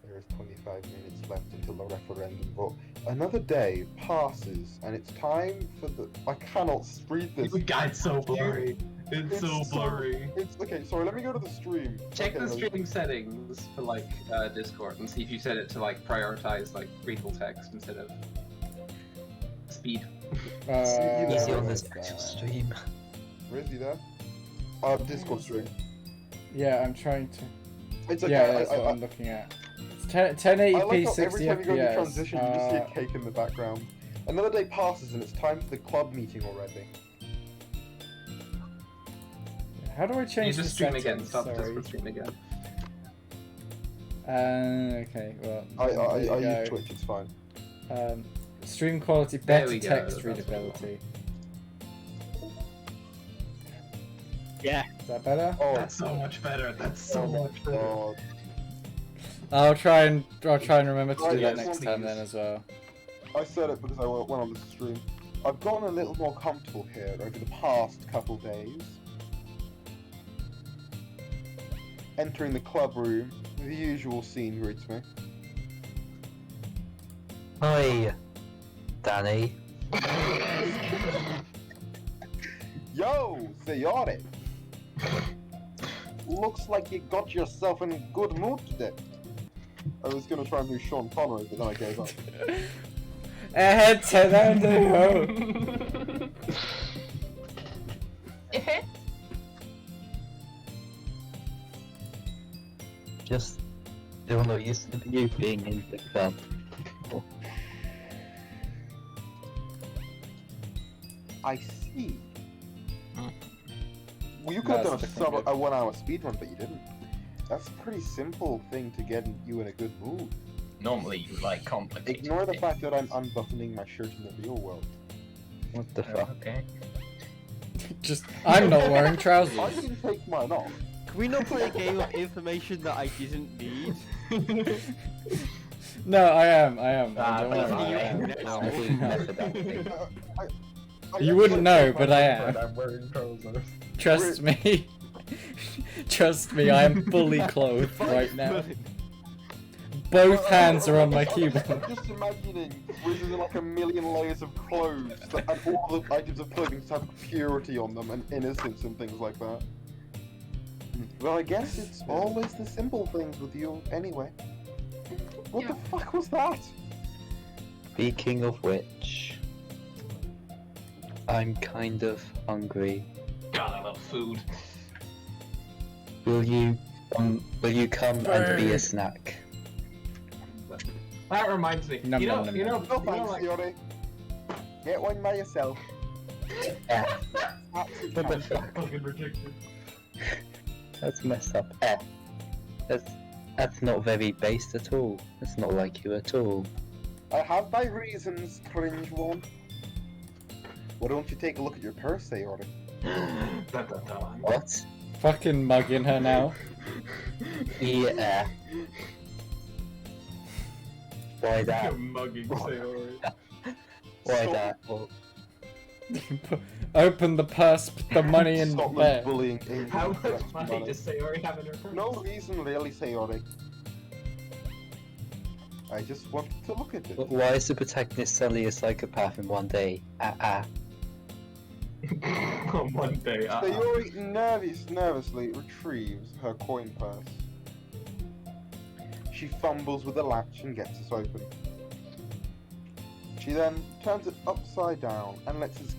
There is 25 minutes left until the referendum vote. Another day passes, and it's time for the. I cannot read this. The guy's so blurry. It's so blurry. It's okay. Sorry, let me go to the stream. Check Okay, the ready? stream settings for like Discord and see if you set it to like prioritize like readable text instead of speed. Yeah. Easy on Yeah. this actual stream. Where is he there? Discord stream. Yeah, I'm trying to. It's okay. Yeah, that's what I'm looking at. It's 1080p, I like how 60 every time you go into FPS. transition, you just see a cake in the background. Another day passes, and it's time for the club meeting already. How do I You change the just stream settings? again. Stop Sorry. Discord stream again. Okay, well. I there you use go. Twitch. It's fine. Stream quality, There better we go, text that's what I readability. Yeah. Is that better? Oh, That's so much better. That's so oh my much better. god. I'll try and remember to Right, do that yes, next time please. then as well. I said it because I went on the stream. I've gotten a little more comfortable here over the past couple days. Entering the club room, the usual scene greets me. Hi, Danny. Yo, Sayori! Looks like you got yourself in a good mood today. I was gonna try and do Sean Connery, but then I gave up. Just still not used to you being in the club. I see. Well, you could have That's done different, a 1 hour speedrun, but you didn't. That's a pretty simple thing to get you in a good mood. Normally you like complicated. Ignore the fact that I'm unbuttoning my shirt in the real world. What the fuck? Okay. Just, I'm not wearing I trousers. didn't take mine off. Can we not play a game of information that I didn't need? No, I am. Don't Ah, worry, that's I fine. am. I You wouldn't know, but I am. I'm wearing trousers. Trust me. Trust me, I am fully clothed right now. Both hands are on my keyboard. I'm just imagining Riz is in like a million layers of clothes and all the items of clothing have purity on them and innocence and things like that. Well, I guess it's always the simple things with you anyway. What the fuck was that? Speaking of which, I'm kind of hungry. God, I love food. Will you come and be a snack? That reminds me. Nom, you know, nom, nom, you know, nom. No you know, thanks, like, Yuri. Get one by yourself. Eh, Absolutely what the fuck? fucking ridiculous. That's messed up. Eh, that's not very based at all. That's not like you at all. I have my reasons, cringe one. Why don't you take a look at your purse, Yuri? Dun, dun, dun. What? Fucking mugging her now. Yeah. Why that? You're mugging Sayori. Why Stop- that? Well, Open the purse, put the money in Stop there. bullying English How much French money money. does Sayori have in her purse? No reason really, Sayori. I just wanted to look at it. why is the protagonist suddenly a psychopath in one day? On one day. Sayori nervously retrieves her coin purse. She fumbles with the latch and gets it open. She then turns it upside down and lets us.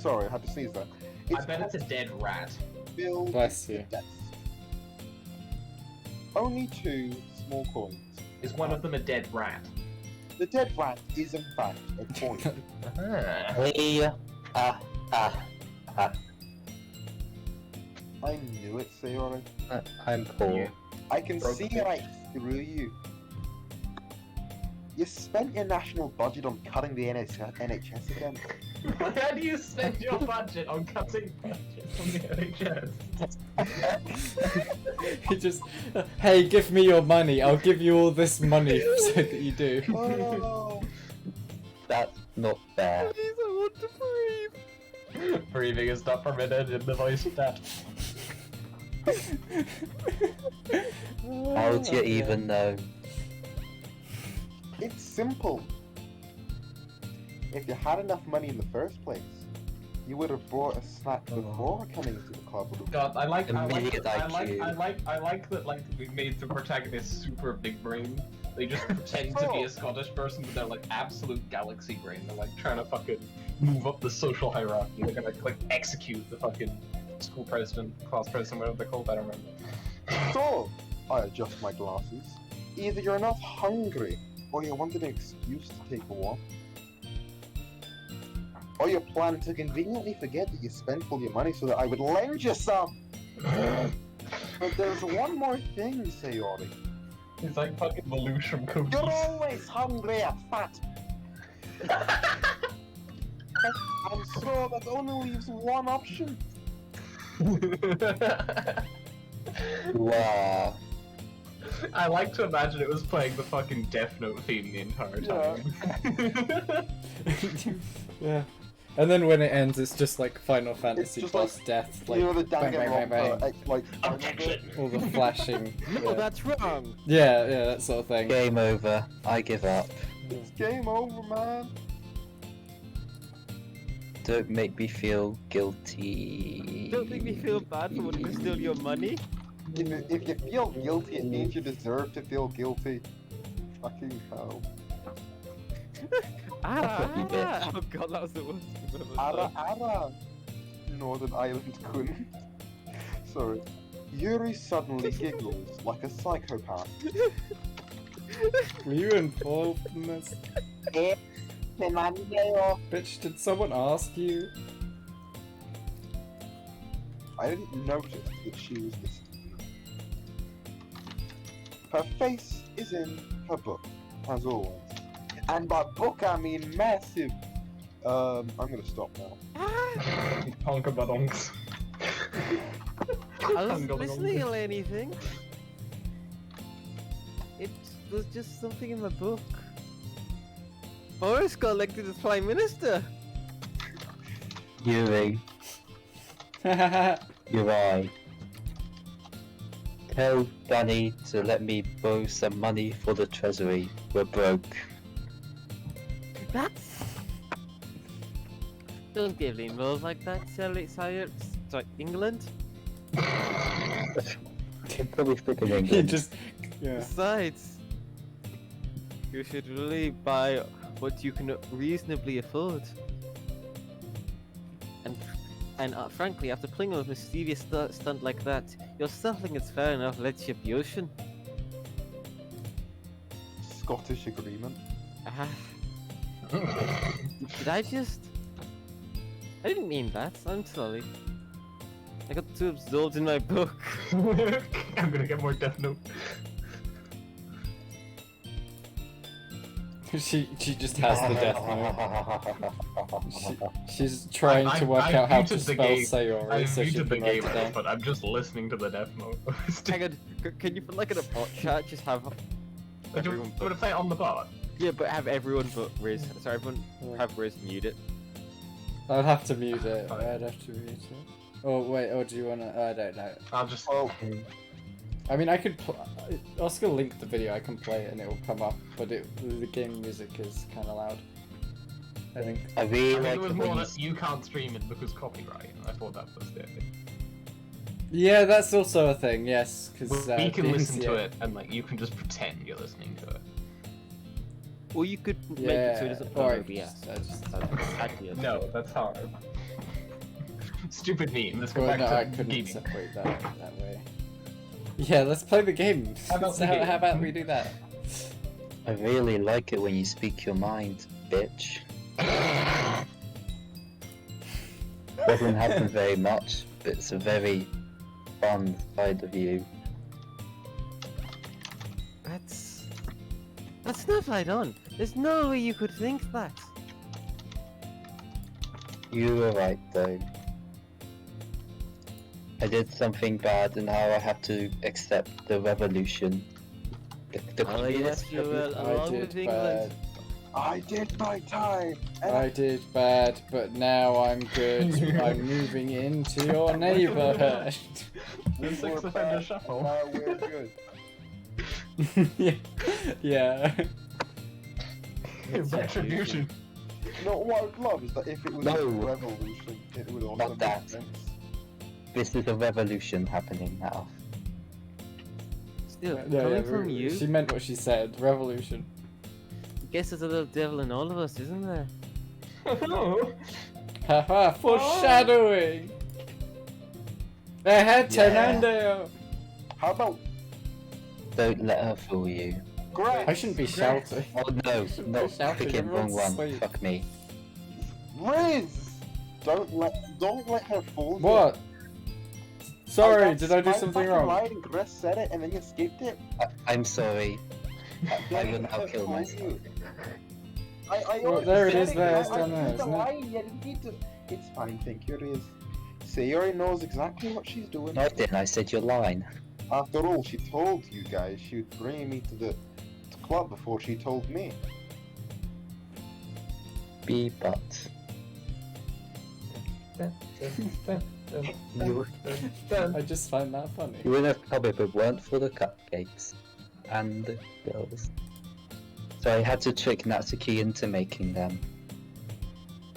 Sorry, I had to sneeze there. I bet it's a dead rat. filled Bless you. with dust. Only 2 small coins. Is one of them a dead rat? The dead rat is in fact a coin. Hey, I knew it, Sayori. I'm poor. I can Broke see it. right through you. You spent your national budget on cutting the NHS again. How do you spend your budget on cutting budget from the NHS? He just, hey, give me your money. I'll give you all this money so that you do. Oh, That's not fair. Please, I want to breathe. Breathing is not permitted in the voice chat. How do you even know? it's simple. If you had enough money in the first place, you would have bought a snack before coming into the club. God, I like that we've made the protagonist super big brain. They just pretend to be a Scottish person, but they're like absolute galaxy brain. They're like trying to fucking move up the social hierarchy. They're gonna like execute the fucking school president, class president, whatever they're called. I don't remember. So, I adjust my glasses. Either you're not hungry, or you wanted an excuse to take a walk. Or you plan to conveniently forget that you spent all your money so that I would lend you some. But there's one more thing, Sayori. He's like fucking Lelouch from Cookies. You're always hungry and fat. And so that only leaves one option. Wow. I like to imagine it was playing the fucking Death Note theme the entire time. Yeah. And then when it ends, it's just like Final Fantasy just plus death. Like, You know the bang, bang, bang, bang. Danganronpa, like Objection! All the flashing. No, yeah. that's wrong. Yeah, that sort of thing. Game over. I give up. It's game over, man. Don't make me feel guilty. Don't make me feel bad for wanting to steal your money. If you feel guilty, it means you deserve to feel guilty. Fucking hell. You bitch. Oh god, that was the worst thing I've ever Ara done. ara. Northern Ireland Kun. Sorry. Yuri suddenly giggles like a psychopath. Were you involved in this? Bitch, did someone ask you? I didn't notice that she was listening. Her face is in her book, as always. And by book, I mean massive. I'm gonna stop now. Honka badonks. I wasn't listening to anything. It was just something in my book. Boris got elected as Prime Minister. Yuri, you're right. Tell Danny to let me borrow some money for the treasury. We're broke. That's... Don't give me rules like that, Sorry, England? You're probably speaking He English. just, yeah. Besides, you should really buy what you can reasonably afford. And frankly, after pulling a mischievous stunt like that, your suffering is fair enough retribution. Scottish agreement. Did I just... I didn't mean that, I'm sorry. I got too absorbed in my book. I'm gonna get more Death Note. She just has the death note. She's trying to work out how to spell Sayori, I so she muted the can write game, it down. but I'm just listening to the Death Note. Hang on, can you put like in a bot chat, just have everyone I'm gonna play it on the bot. Yeah, but have everyone but Riz. Sorry, everyone have Riz mute it. I'd have to mute it. I'd have to mute it. Oh wait, oh do you wanna? I don't know. I'll just. Oh, I mean, I could. Oscar link the video. I can play it and it will come up, but the game music is kind of loud. I think. I really I think like it was it more when that you can't stream it because copyright. I thought that was the thing. Yeah, that's also a thing. Yes, because We can listen to it and like you can just pretend you're listening to it. Or you could make it so it doesn't or play OBS. yeah. No, that's hard. Stupid meme. Let's go Well, back no, I to couldn't gaming. separate that way. Yeah, let's play the game. How about the game? How about we do that? I really like it when you speak your mind, bitch. Doesn't happen very much, but it's a very fun side of you. That's not right on. There's no way you could think that. You were right though. I did something bad and now I have to accept the revolution. The Oh communist yes, you will, I along did with England. bad. I did my time. And I did bad, but now I'm good. I'm moving into your neighborhood. The sex offender shuffle. now we're good. yeah. Yeah. Retribution. No, what I'd love is that if it was No. a revolution, it would also Not make that. sense. This is a revolution happening now. Still, Yeah, coming from you, She meant what she said. Revolution. I guess there's a little devil in all of us, isn't there? Haha, foreshadowing! Tenandeo! How about Don't let her fool you. I shouldn't be shouting. Oh no, Shouldn't not be shouting, picking wrong everyone's one. asleep. Fuck me. Riz? Don't let her fool you. What? Sorry, did I do got something fucking wrong? right and Chris said it and then you skipped it. I'm sorry. I will Don't now let her kill fool myself. you. I Well, already there it said is there, I it's down there, did the isn't it? line, you didn't need to. It's fine, thank you, Riz. Sayori knows exactly what she's doing. No, I didn't. I said your line. After all, she told you guys she would bring me to the club before she told me. Be but. I just find that funny. You would have come if it weren't for the cupcakes and the girls. So I had to trick Natsuki into making them.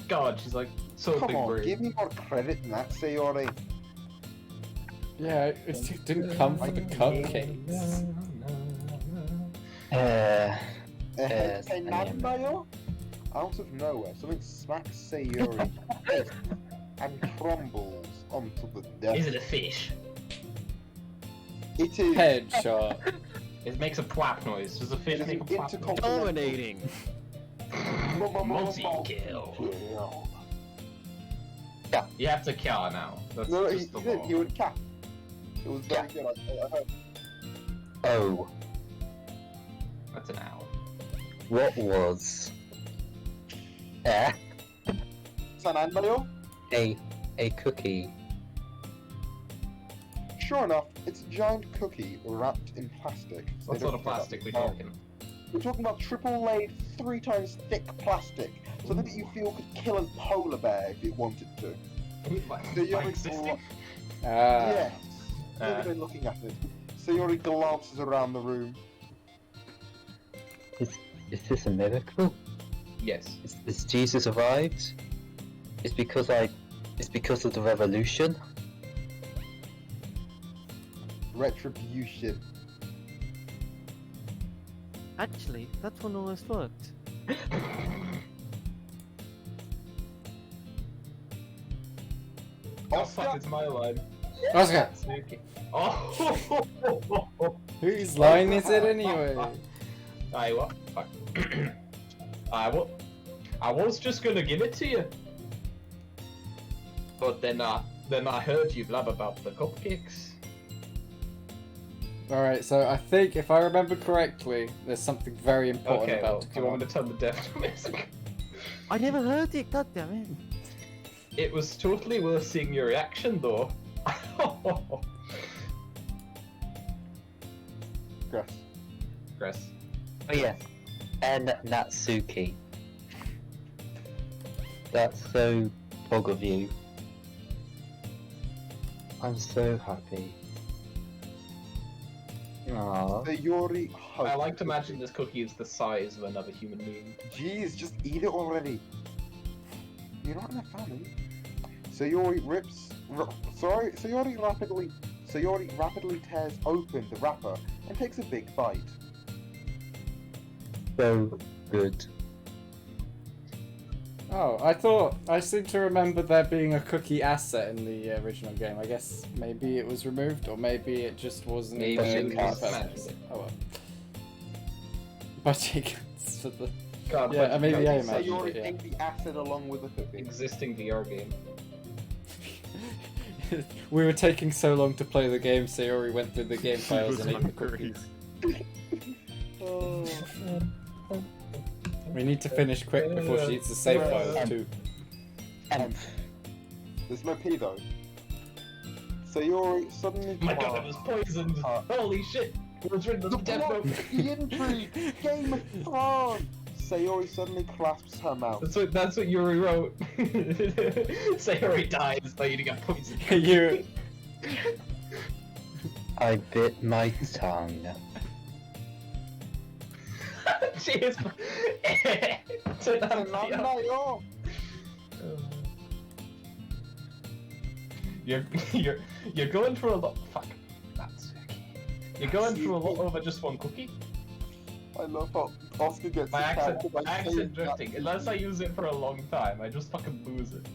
God, she's like so Come big on, brain. give me more credit than that, Sayori. Yeah, it didn't come for the cupcakes. Yes, Hey, I am. Nandayo? Out of nowhere, something smacks Sayori face and crumbles onto the desk. Is it a fish? It is. Headshot. It makes a plap noise. Does a fish It is make a an plap noise? intercontinental- Dominating. Multi-kill. You have to kill now. That's No, he just the did. law. He would cap. It was very good. I heard. Oh, What was eh, San Andreo? a cookie? Sure enough, it's a giant cookie wrapped in plastic. So What they sort don't of get that plastic we smell. talking? We're talking about triple laid, 3 times thick plastic. Something that you feel could kill a polar bear if it wanted to. So you're existing? Yes. Ah. You've been looking at it. Sayori glances around the room. Is this a miracle? Yes. Is Jesus arrived? It's because of the revolution? Retribution. Actually, that one almost worked. Oh fuck, it's my line. Oscar, Snooky. Oh! whose line is it anyway? Aye, what? Fuck. I was just gonna give it to you. But then I heard you blab about the cupcakes. Alright, so I think if I remember correctly, there's something very important Okay, well, about do you want me to turn the deaf music? I never heard it, god damn it. It was totally worth seeing your reaction though. Grass. Chris. Oh yeah, and Natsuki. That's so pog of you. I'm so happy. Aww. Sayori hugs. I like to imagine this cookie is the size of another human being. Jeez, just eat it already. You're not in a family. Sayori Sayori rapidly tears open the wrapper and takes a big bite. So good. Oh, I seem to remember there being a cookie asset in the original game. I guess maybe it was removed, or maybe it just wasn't. Maybe in it the was purpose. imagined. Oh well. But you can for the God, yeah, but I mean, you yeah, can't imagine Sayori it, yeah. ate the acid along with the cookie. existing VR game. We were taking so long to play the game, Sayori went through the game files and ate the cookies. Oh. We need to finish quick before she eats the save file too. There's no P though. Sayori suddenly. My god, it was poisoned! Holy shit! It was written on The the death plot, note! the intrigue, Game of Thrones. Sayori suddenly clasps her mouth. That's what Yuri wrote. Sayori dies by eating a poison. You I bit my tongue. Cheers! Turn that video. You're going through a lot. Fuck. That's okay. You're going through a lot over just one cookie. I love how Oscar gets My attacked by accent saying drifting. Unless I use it for a long time, I just fucking lose it.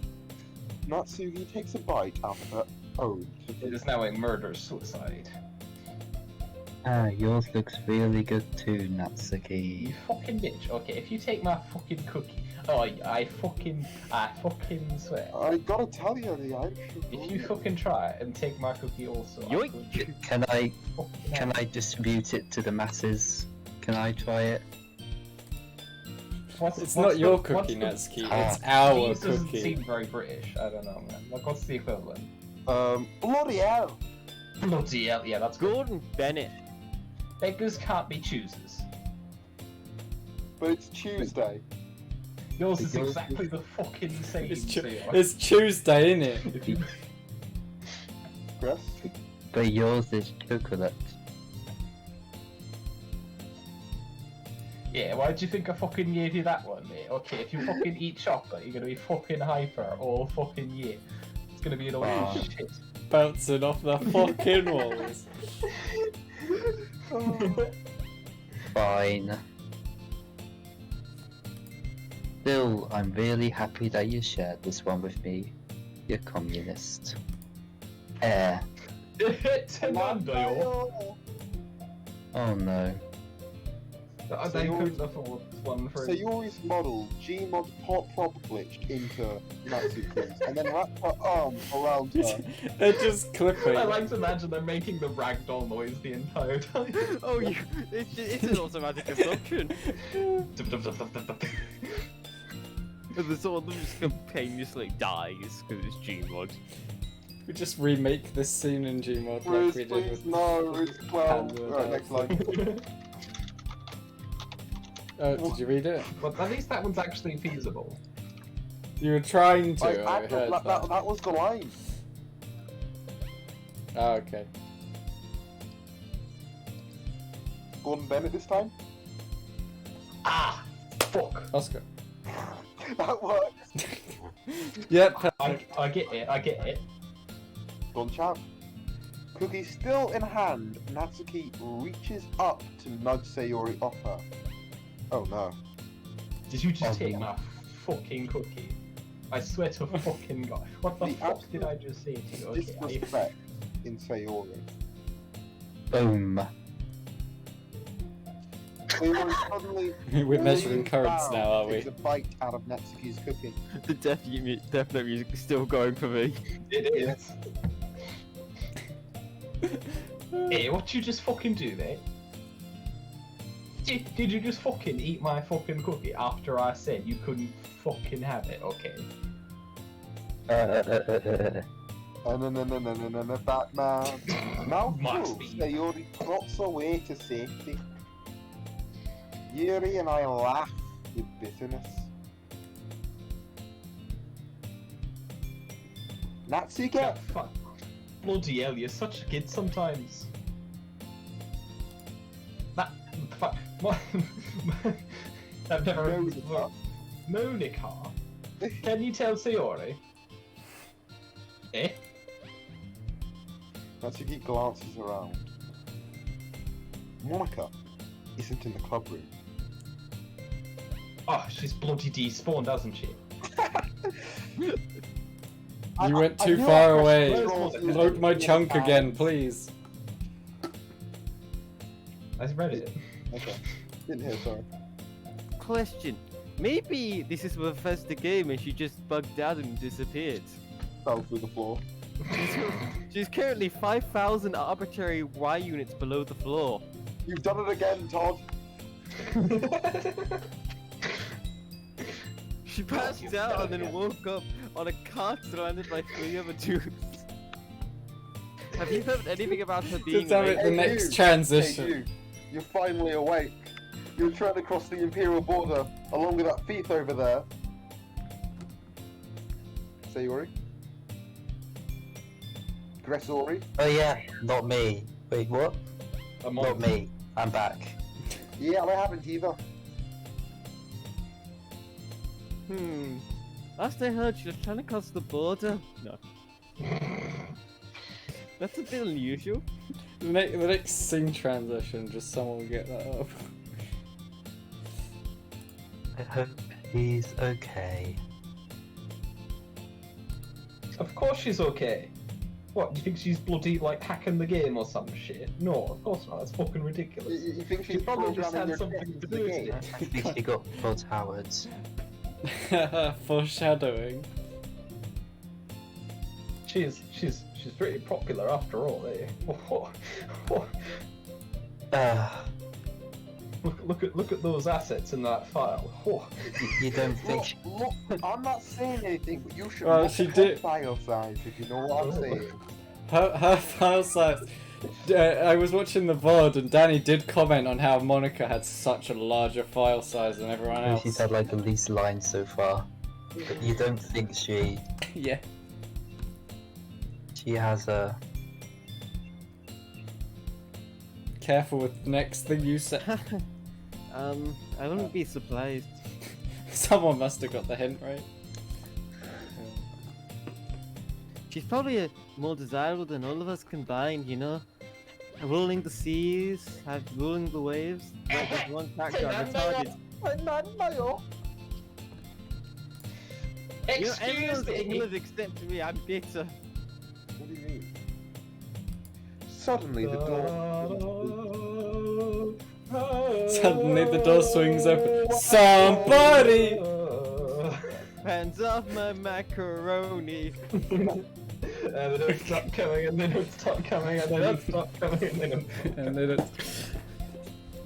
Natsuki takes a bite out of her own. It is now a murder-suicide. Ah, yours looks really good too, Natsuki. You fucking bitch. Okay, if you take my fucking cookie, oh, I fucking swear. I gotta tell you, the Irish. If you fucking try and take my cookie also, I could Can I distribute it to the masses? Can I try it? It's not your cookie, Natsuki. It's our Cheese doesn't cookie. seem very British. I don't know, man. Like, what's the equivalent? Bloody hell! Bloody hell, yeah, that's good. Gordon Bennett. Beggars can't be choosers. But it's Tuesday. Yours is exactly the fucking same. It's Tuesday, innit? If you... Chris? But yours is chocolate. Yeah, why do you think I fucking gave you that one, mate? Okay, if you fucking eat chocolate, you're gonna be fucking hyper all fucking year. It's gonna be an all shit. Bouncing off the fucking walls. Fine. Still, I'm really happy that you shared this one with me, you communist. Tenando. Oh no. They couldn't afford one for Sayori's model, Gmod prop glitched into Natsuki's and then wrapped her arm around her. They're just clipping. I like to imagine they're making the ragdoll noise the entire time. Oh, it's an automatic assumption. And the sort of them just spontaneously dies because it's Gmod. We just remake this scene in Gmod like we did with... No, it's 12. Right, next line. Oh, did you read it? But at least that one's actually feasible. You were trying to, I I- heard that was the line. Oh, okay. Gordon Bennett this time? Ah! Fuck! Oscar. That works. Yep. I get it. Gone champ. Cookie still in hand, Natsuki reaches up to nudge Sayori off her. Oh no. Did you just take my fucking cookie? I swear to fucking God. What the fuck did I just say to you? Okay, Disrespect in Sayori. Boom. Sayori suddenly We're measuring leans currents down now, are and we? takes a bite out of Natsuki's cookie. The death note music is still going for me. It is. Hey, what you just fucking do, mate? Did you just fucking eat my fucking cookie after I said you couldn't fucking have it? Okay. Batman. Now Max through, speed. Sayori trots away to safety. Yuri and I laugh with bitterness. Natsuki, Yeah, fuck. Bloody hell, you're such a kid sometimes. Fuck. What? I've never heard this before. Monica? Can you tell Sayori? Eh? Natsuki glances around. Monica isn't in the club room. Oh, she's bloody despawned, hasn't she? You went I too knew far I away. pressed control Load my to chunk the again, hands. please. I read it. Okay. Didn't hear, sorry. Question. Maybe this is the first game and she just bugged out and disappeared. Fell through the floor. She's currently 5,000 arbitrary Y units below the floor. You've done it again, Todd. She passed out and then woke up on a cart surrounded by 3 other dudes. Have you heard anything about her being Damn it, the raped? next Hey, transition. you. You're finally awake. You're trying to cross the Imperial border along with that thief over there. Sayori? Gressori? Oh yeah, not me. Wait, what? Not me. I'm back. Yeah, I haven't either. Last I heard, she was trying to cross the border. No. That's a bit unusual. The next scene transition, just someone get that up. I hope he's okay. Of course she's okay. What, do you think she's bloody, like, hacking the game or some shit? No, of course not. That's fucking ridiculous. You think She she's probably just programming had your something kids to into do the with game? it. I think she got Todd Howard's. Foreshadowing. She's pretty popular after all, eh? Look at those assets in that file. You don't think Look, I'm not saying anything, but you should Well, look she at did- her file size if you know what I'm saying. Her file size. I was watching the VOD and Danny did comment on how Monica had such a larger file size than everyone else. she's had like the least lines so far? But you don't think she Yeah. has a... Careful with the next thing you say. I wouldn't be surprised. Someone must have got the hint right. She's probably more desirable than all of us combined, you know? Ruling the seas, ruling the waves. Like there's one character I'm retarded. You know, Excuse everyone's me. English except me, I'm bitter. What do you mean? Suddenly the door... Suddenly the door swings open. Somebody! Hands off my macaroni. And they don't stop coming, and they don't stop coming, and they don't stop coming, and they don't stop And coming. they don't...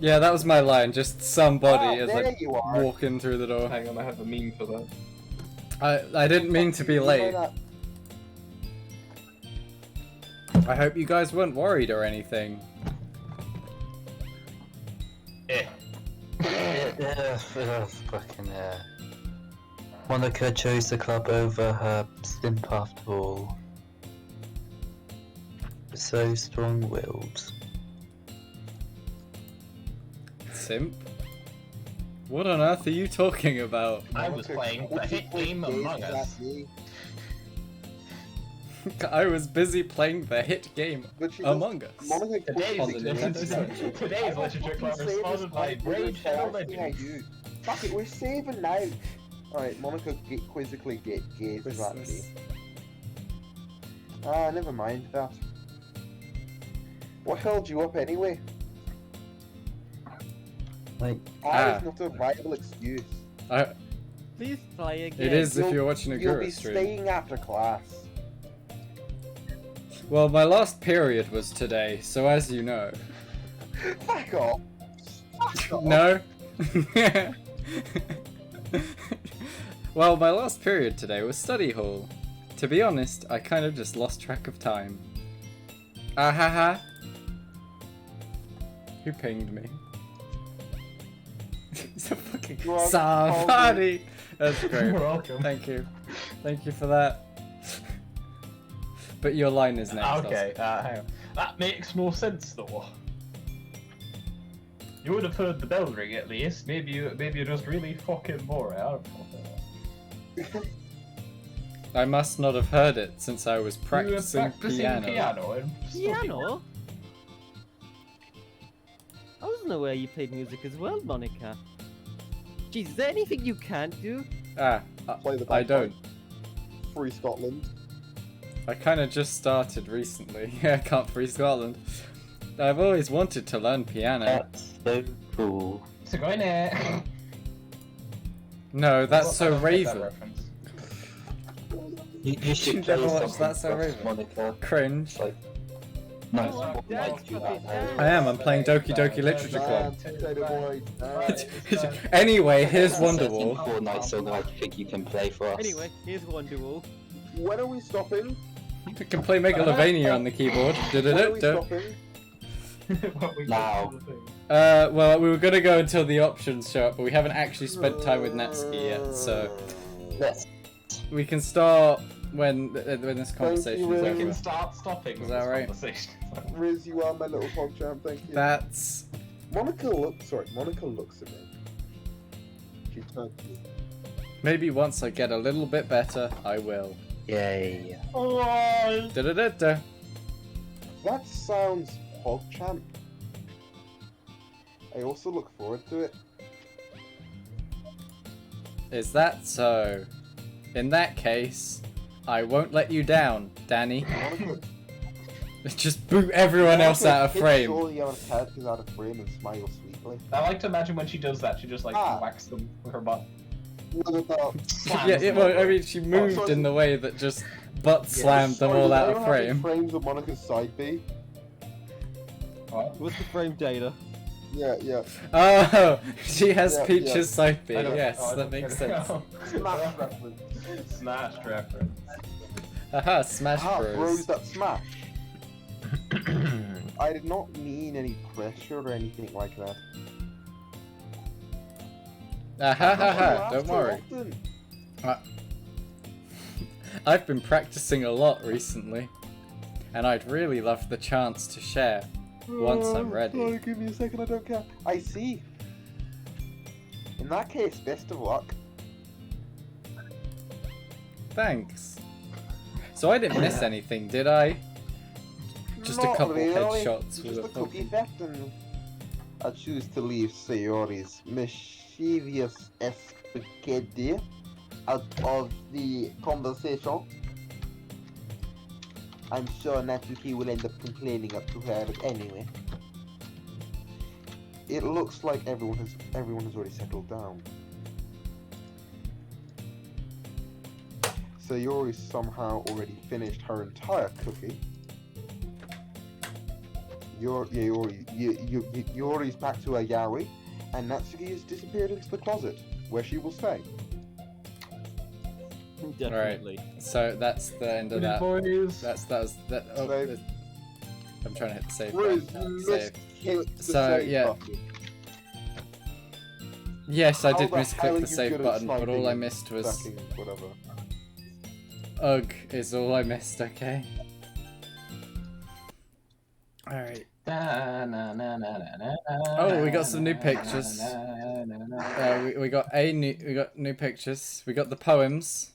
Yeah, that was my line. Just somebody as there I you are. walk in through the door. Hang on, I have a meme for that. I didn't mean to be late. I hope you guys weren't worried or anything. Fucking Monica chose the club over her simp after all. So strong-willed. Simp? What on earth are you talking about? I was playing the hit game Among Us. I was busy playing the hit game Among Us. Today's On the Nintendo Switch. Today's literature club is sponsored by Rage Legends. Fuck it, we're saving now. Alright, Monica quizzically gazes at me. Ah, never mind that. What held you up anyway? Like, Is not a viable excuse. Please play again. It is if you're watching a You'll Guru be stream. staying after class. Well, my last period was today, so as you know. Fuck off. No? Well, my last period today was study hall. To be honest, I kind of just lost track of time. Ah ha ha. Who pinged me? It's a fucking You're welcome. somebody. That's great. You're welcome. Thank you. Thank you for that. But your line is next. Okay, hang on. That makes no sense though. You would have heard the bell ring at least. Maybe you're just really fucking boring. I don't know. I must not have heard it since I was You were practicing piano. and Piano? I wasn't aware you played music as well, Monica. Jeez, is there anything you can't do? Play the I don't. Free Scotland. I kind of just started recently. I can't free Scotland. I've always wanted to learn piano. that's so cool. So go in there. No, that's so I don't get that Raven. reference. You should You play never watched something That's So for us, Raven? Monica. Cringe. Like, nice. Oh, What Dad, makes you fucking that? I am. I'm playing Doki Doki Literature Club. Boy. Anyway, here's That's a certain Wonderwall. Fortnite song I think you can play for us. Anyway, here's Wonderwall. When are we stopping? You can play Megalovania on the keyboard. When are we Du-du-du-du. stopping? What we Now. do the thing. Well, we were gonna go until the options show up, but we haven't actually spent time with Natsuki yet, so Let's we can start when this conversation you, is We Riz. can over. start stopping Is this that right? conversation. Riz, you are my little pog champ, thank you. That's Monica looks at me. She turned to me. maybe once I get a little bit better, I will. yay. Da-da-da-da. That sounds pog champ. I also look forward to it. Is that so? In that case, I won't let you down, Danny. Monica, Just boot everyone else out of hits frame. all the other characters out of frame and smile sweetly. I like to imagine when she does that, she just like Ah. whacks them with her butt. What about? Yeah, well, I mean, she moved sorry. in the way that just butt slammed them Sorry, all does out of anyone have any frame. frames of Monica's side B? What? What's the frame data? Yeah. Oh, she has Yeah, Peach's yeah. side B. I don't- Yes, oh, I that don't makes get it. sense. Smash reference. Smash reference. Haha, Smash Bros Bros. that smash. I did not mean any pressure or anything like that. Ha ha ha, Laugh don't too worry. often. I've been practicing a lot recently, and I'd really love the chance to share once I'm ready. Sorry, give me a second, I don't care. I see. In that case, best of luck. Thanks. So I didn't miss anything, did I? Just a Not couple really, headshots with just a a cookie fucking... theft, and I choose to leave Sayori's mischievous spaghetti out of the conversation. I'm sure Natsuki will end up complaining up to her anyway. it looks like everyone has already settled down. So Yori's somehow already finished her entire cookie. Yori's back to her yaoi, and Natsuki has disappeared into the closet, where she will stay. Definitely. So that's the end of that. Boys. That was that. Oh, Save. I'm trying to hit the save Riz, button. you Save. misclicked the So, save yeah. button. Yes, I How did the hell misclick are the you save good at button, but all sniping I and missed was ducking, whatever. ugh is all I missed. Okay. All right. Oh, we got some new pictures. We got new pictures. We got the poems.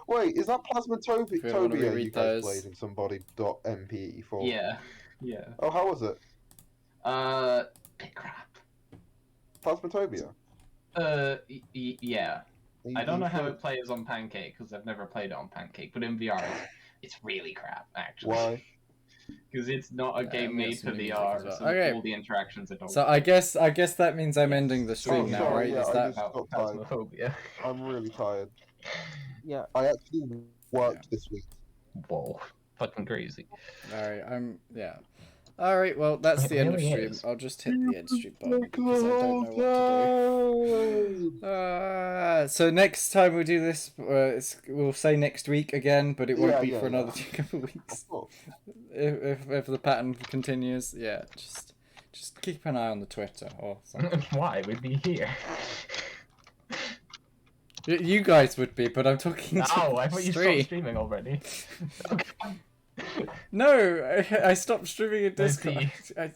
Wait, is that If we wanna Plasmatopia you reread guys those. played in somebody.mp for? Yeah. Oh, how was it? Bit crap. Plasmatopia? Yeah. You- I don't you know how sure? it plays on Pancake because I've never played it on Pancake, but in VR, it's really crap actually. Why? Because it's not a Yeah, game we got made some for new music VR, as well. so Okay. all the interactions are done. So I guess that means I'm Yes. ending the stream Oh, now, sorry, right? yeah, Is I that just got tired. Phasmophobia. I'm really tired. Yeah. I actually worked this week. Whoa, fucking crazy. Alright, yeah. Alright, well that's the end of really stream. is. I'll just hit the end stream button because I don't know what to do. So next time we do this, we'll say next week again, but it won't Yeah, be yeah, for another yeah. couple of weeks. Of course. If the pattern continues, yeah, just keep an eye on the Twitter or something. Why? We'd be here. You guys would be, but I'm talking to Oh, I thought you stream. stopped streaming already. No, I stopped streaming in I see. Discord.